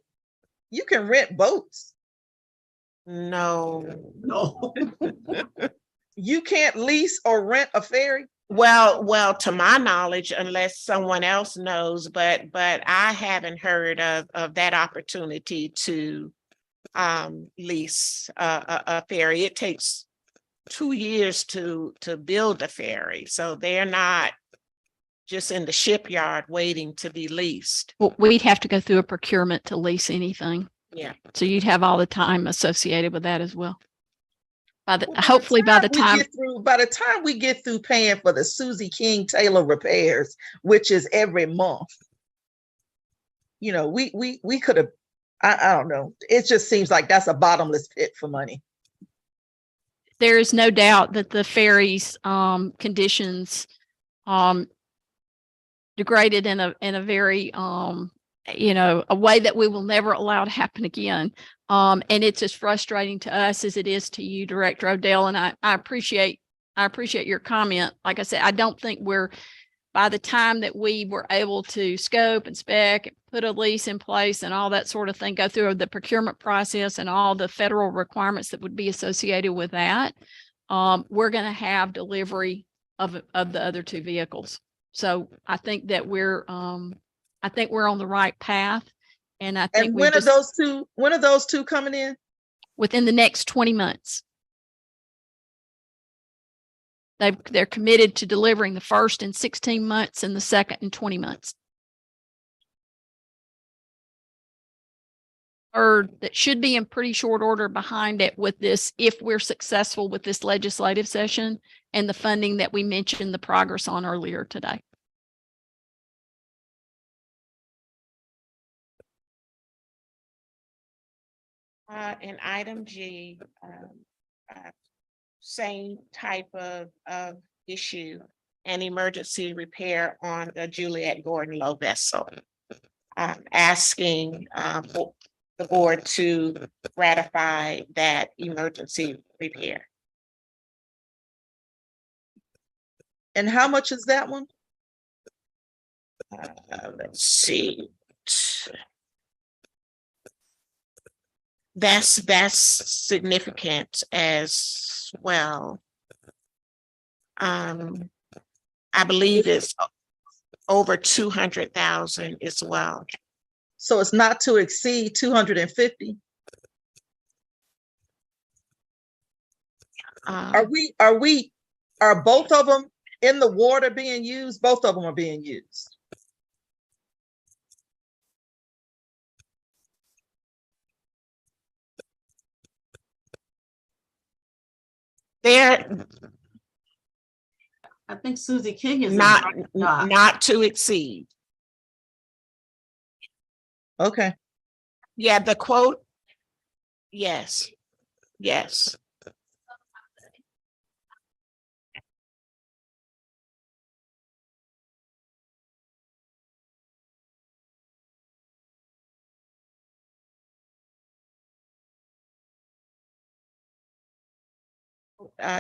You can rent boats. No. You can't lease or rent a ferry? Well, to my knowledge, unless someone else knows, but I haven't heard of that opportunity to lease a ferry. It takes 2 years to build a ferry, so they're not just in the shipyard waiting to be leased. Well, we'd have to go through a procurement to lease anything. Yeah. So you'd have all the time associated with that as well. Hopefully by the time we get through paying for the Susie King Taylor repairs, which is every month, you know, we could have, I don't know. It just seems like that's a bottomless pit for money. There is no doubt that the ferry's conditions degraded in a very a way that we will never allow to happen again. And it's as frustrating to us as it is to you, Director Odell. And I appreciate your comment. Like I said, I don't think we're by the time that we were able to scope and spec, put a lease in place and all that sort of thing, go through the procurement process and all the federal requirements that would be associated with that, we're going to have delivery of the other two vehicles. So I think that we're on the right path. And I think And we when just, are those two coming in? within the next 20 months. They're committed to delivering the first in 16 months and the second in 20 months. Or that should be in pretty short order behind it with this, if we're successful with this legislative session and the funding that we mentioned the progress on earlier today. In item G, same type of issue, an emergency repair on the Juliet Gordon Low vessel. Asking the board to ratify that emergency repair. And how much is that one? Let's see. That's significant as well. I believe it's over 200,000 as well. So it's not to exceed 250. Are both of them in the water being used? Both of them are being used. They're I think Susie King is. not to exceed. Okay. Yeah, the quote. Yes, yes.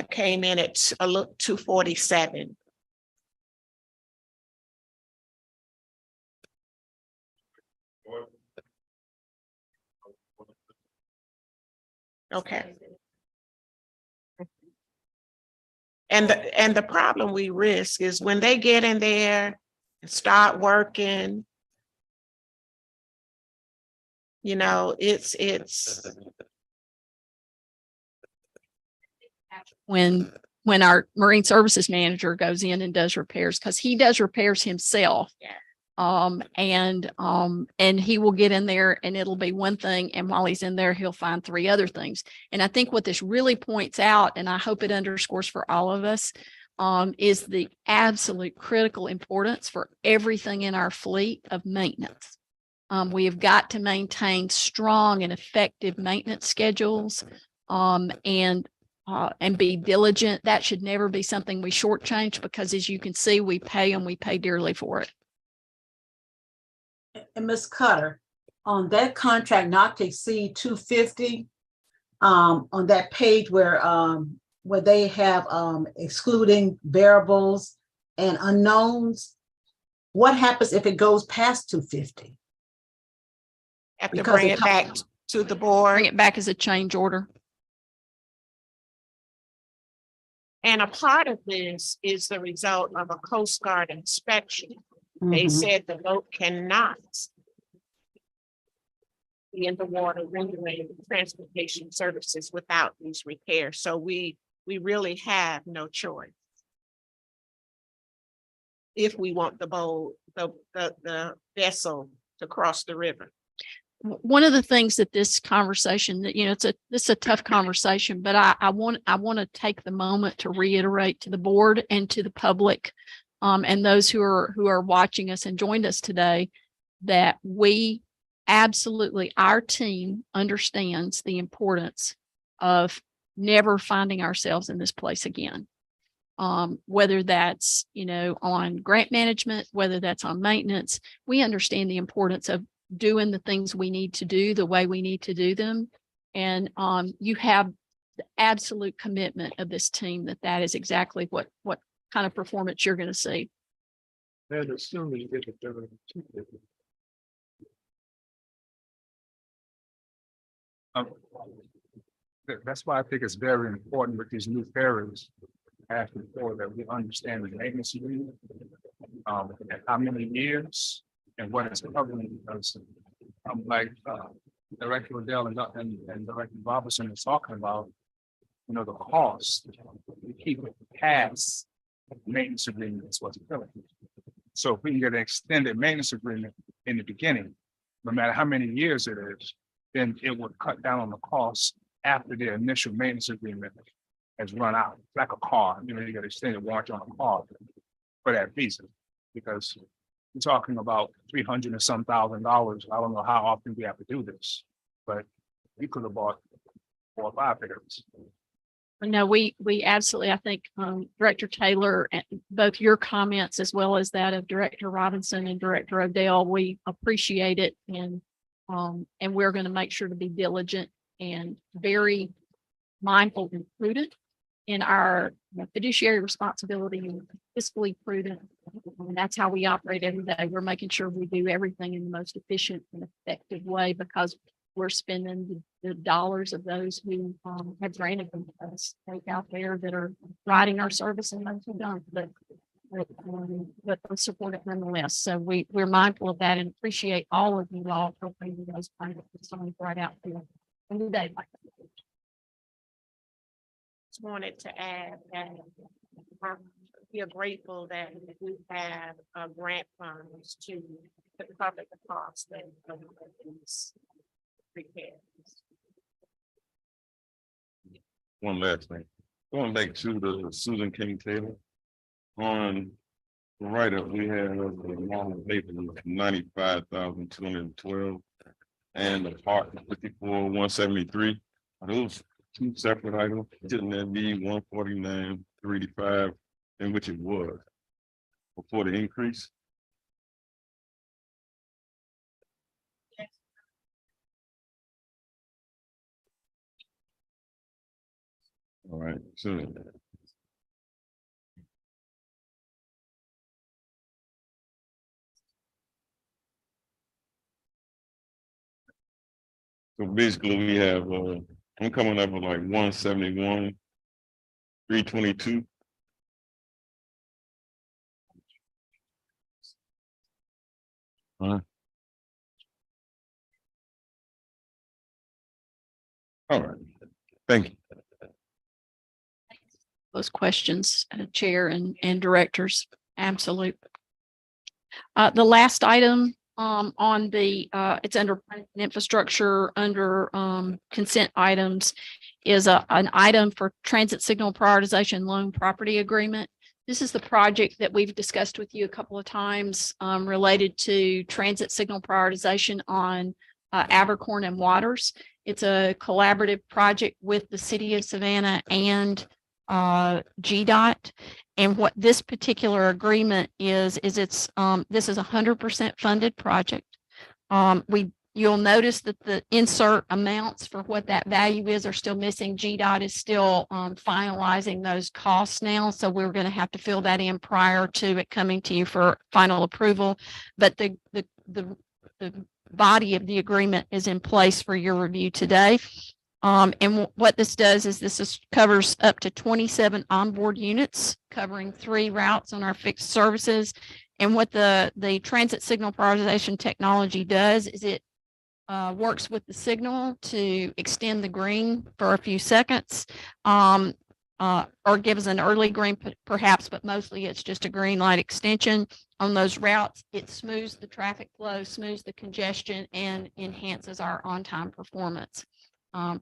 Came in at a look 247. Okay. And the problem we risk is when they get in there and start working, you know, it's when our marine services manager goes in and does repairs, because he does repairs himself. Yeah. And he will get in there and it'll be one thing. And while he's in there, he'll find three other things. And I think what this really points out, and I hope it underscores for all of us, is the absolute critical importance for everything in our fleet of maintenance. We have got to maintain strong and effective maintenance schedules, and be diligent. That should never be something we shortchange, because as you can see, we pay and we pay dearly for it. And Ms. Cutter, on that contract not to exceed 250, on that page where they have excluding variables and unknowns, what happens if it goes past 250? Have to bring it back to the board. Bring it back as a change order. And a part of this is the result of a Coast Guard inspection. They said the boat cannot be in the water rendering transportation services without these repairs. So we really have no choice if we want the boat, the vessel to cross the river. One of the things that this conversation, that, you know, this is a tough conversation, but I want to take the moment to reiterate to the board and to the public, and those who are watching us and joined us today, that we absolutely, our team understands the importance of never finding ourselves in this place again. Whether that's, you know, on grant management, whether that's on maintenance, we understand the importance of doing the things we need to do the way we need to do them. And you have the absolute commitment of this team that is exactly what kind of performance you're going to see. Then assuming you get the W-2. That's why I think it's very important with these new ferries. After before that we understand the maintenance agreement. And how many years and what it's covering, because like Director Liddell and Director Robertson is talking about, you know, the cost. We keep it past maintenance agreement is what's killing. So if we can get an extended maintenance agreement in the beginning, no matter how many years it is, then it would cut down on the cost after the initial maintenance agreement has run out, like a car, you know, you got extended warranty on a car for that reason, because we're talking about $300 and some thousand. I don't know how often we have to do this, but we could have bought 4 or 5 ferries. No, we absolutely, I think, Director Taylor, and both your comments as well as that of Director Robinson and Director Odell, we appreciate it. And we're going to make sure to be diligent and very mindful and prudent in our fiduciary responsibility and fiscally prudent. And that's how we operate every day. We're making sure we do everything in the most efficient and effective way, because we're spending the dollars of those who have granted them to us out there that are riding our service and those who don't, but they support it nonetheless. So we're mindful of that and appreciate all of you all for bringing those kind of things right out there in the day. Just wanted to add that we are grateful that we have grant funds to cover the cost of these repairs. One last thing, going back to the Susan King Taylor. On the write-up, we have the amount of labor of 95,212 and the part 54,173. Are those 2 separate items? Shouldn't that be 149,385, in which it was before the increase? All right, so basically we have I'm coming up with like 171, 322. All right, thank you. Those questions, Chair and Directors. Absolutely. The last item on the it's under infrastructure under consent items is an item for transit signal prioritization loan property agreement. This is the project that we've discussed with you a couple of times related to transit signal prioritization on Abercorn and Waters. It's a collaborative project with the City of Savannah and GDOT. And what this particular agreement is it's this is 100% funded project. You'll notice that the insert amounts for what that value is are still missing. GDOT is still finalizing those costs now, so we're going to have to fill that in prior to it coming to you for final approval. But the body of the agreement is in place for your review today. And what this does is covers up to 27 onboard units covering 3 routes on our fixed services. And what the transit signal prioritization technology does is it works with the signal to extend the green for a few seconds, or gives an early green perhaps, but mostly it's just a green light extension on those routes. It smooths the traffic flow, smooths the congestion, and enhances our on-time performance.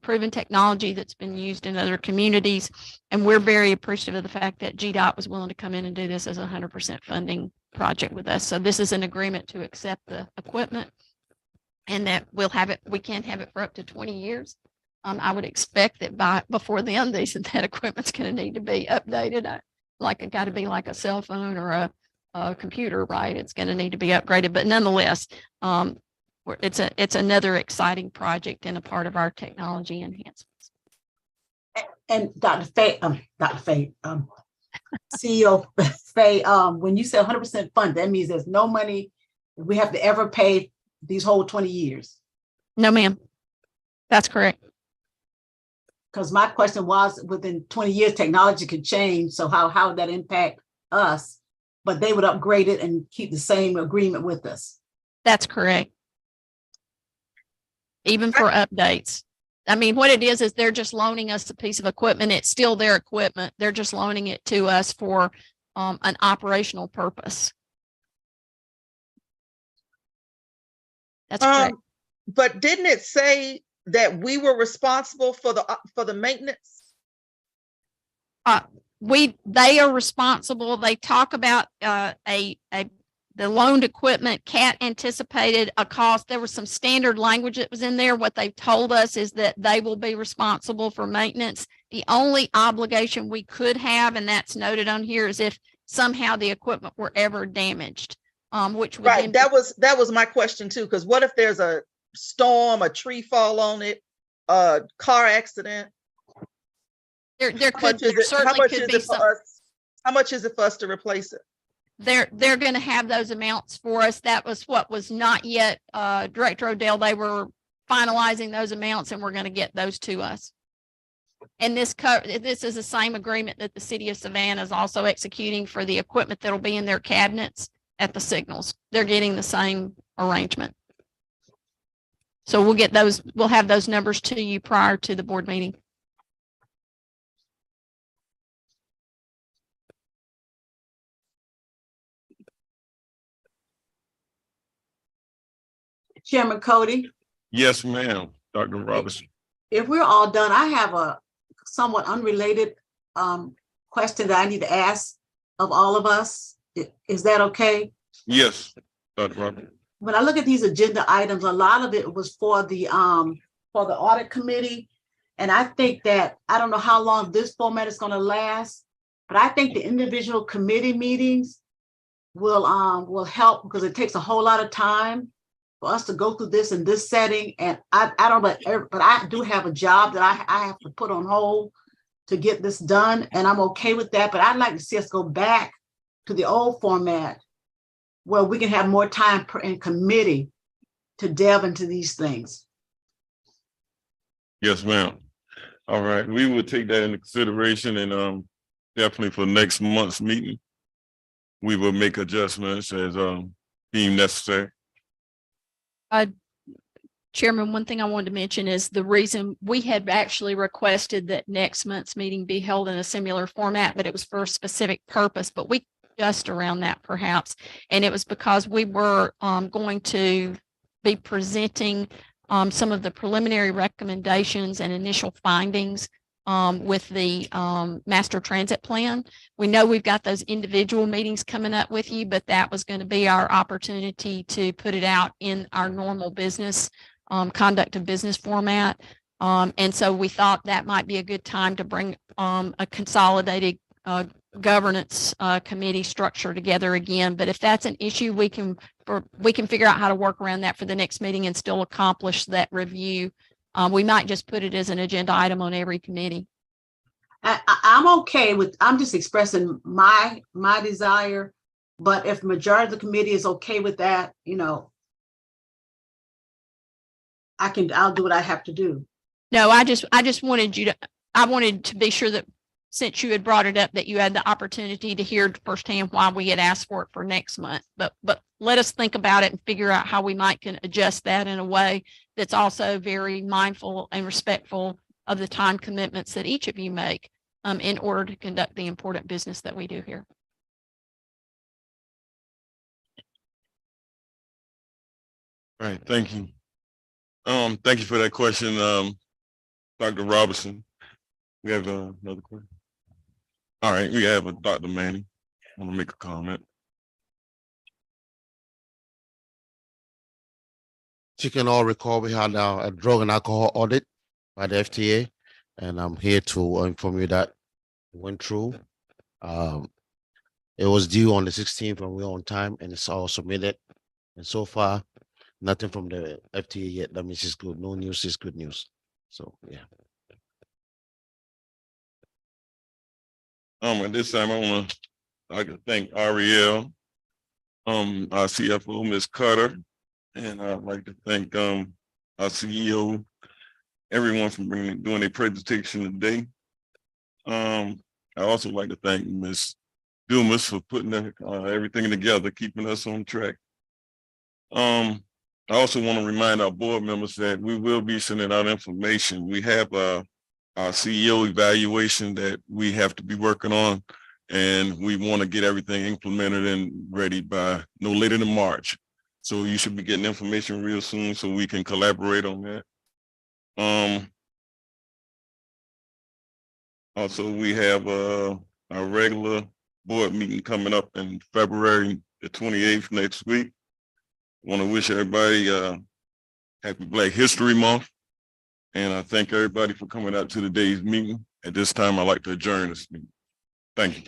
Proven technology that's been used in other communities. And we're very appreciative of the fact that GDOT was willing to come in and do this as a 100% funding project with us. So this is an agreement to accept the equipment and that we can have it for up to 20 years. I would expect that before then, that equipment's going to need to be updated. It got to be like a cell phone or a computer, right? It's going to need to be upgraded, but nonetheless, it's another exciting project and a part of our technology enhancements. And Dr. Faye, CEO Faye, when you say 100% fund, that means there's no money we have to ever pay these whole 20 years. No, ma'am. That's correct. Because my question was, within 20 years, technology could change. So how would that impact us? But they would upgrade it and keep the same agreement with us. That's correct. Even for updates. I mean, what it is they're just loaning us a piece of equipment. It's still their equipment. They're just loaning it to us for an operational purpose. That's correct. But didn't it say that we were responsible for the maintenance? They are responsible. They talk about the loaned equipment. Cat anticipated a cost. There was some standard language that was in there. What they've told us is that they will be responsible for maintenance. The only obligation we could have, and that's noted on here, is if somehow the equipment were ever damaged, which would Right. That was my question too. Because what if there's a storm, a tree fall on it, a car accident? There How much is it for us to replace it? They're going to have those amounts for us. That was what was not yet, Director Odell. They were finalizing those amounts and we're going to get those to us. And this is the same agreement that the city of Savannah is also executing for the equipment that'll be in their cabinets at the signals. They're getting the same arrangement. So we'll have those numbers to you prior to the board meeting. Chairman Cody, Yes, ma'am, Dr. Robinson. if we're all done, I have a somewhat unrelated question that I need to ask of all of us. Is that okay? Yes, Dr. Robinson. When I look at these agenda items, a lot of it was for the audit committee. And I think that, I don't know how long this format is going to last, but I think the individual committee meetings will help, because it takes a whole lot of time for us to go through this in this setting. And I don't know, but I do have a job that I have to put on hold to get this done, and I'm okay with that. But I'd like to see us go back to the old format where we can have more time in committee to delve into these things. Yes, ma'am. All right, we will take that into consideration, and definitely for next month's meeting, we will make adjustments as deemed necessary. Chairman, one thing I wanted to mention is the reason we had actually requested that next month's meeting be held in a similar format, but it was for a specific purpose, but we just around that perhaps. And it was because we were going to be presenting some of the preliminary recommendations and initial findings with the master transit plan. We know we've got those individual meetings coming up with you, but that was going to be our opportunity to put it out in our normal business conduct of business format. And so we thought that might be a good time to bring a consolidated governance committee structure together again. But if that's an issue, we can figure out how to work around that for the next meeting and still accomplish that review. We might just put it as an agenda item on every committee. I'm okay with, I'm just expressing my desire, but if the majority of the committee is okay with that, you know, I'll do what I have to do. No, I just wanted I wanted to be sure that since you had brought it up, that you had the opportunity to hear firsthand why we had asked for it for next month. But let us think about it and figure out how we can adjust that in a way that's also very mindful and respectful of the time commitments that each of you make in order to conduct the important business that we do here. All right, thank you. Thank you for that question, Dr. Robinson. We have another question. All right, we have Dr. Manning. I want to make a comment. You can all recall we had a drug and alcohol audit by the FTA, and I'm here to inform you that it went through. It was due on the 16th and we're on time, and it's all submitted. And so far, nothing from the FTA yet. That means it's good. No news is good news. So yeah. At this time, I'd like to thank Ariel, our CFO, Ms. Carter, and I'd like to thank, our CEO, everyone for doing their presentation today. I also like to thank Ms. Dumas for putting everything together, keeping us on track. I also want to remind our board members that we will be sending out information. We have our CEO evaluation that we have to be working on, and we want to get everything implemented and ready by no later than March. So you should be getting information real soon so we can collaborate on that. Also, we have our regular board meeting coming up in February the 28th next week. Want to wish everybody happy Black History Month. And I thank everybody for coming out to today's meeting. At this time, I'd like to adjourn this meeting. Thank you.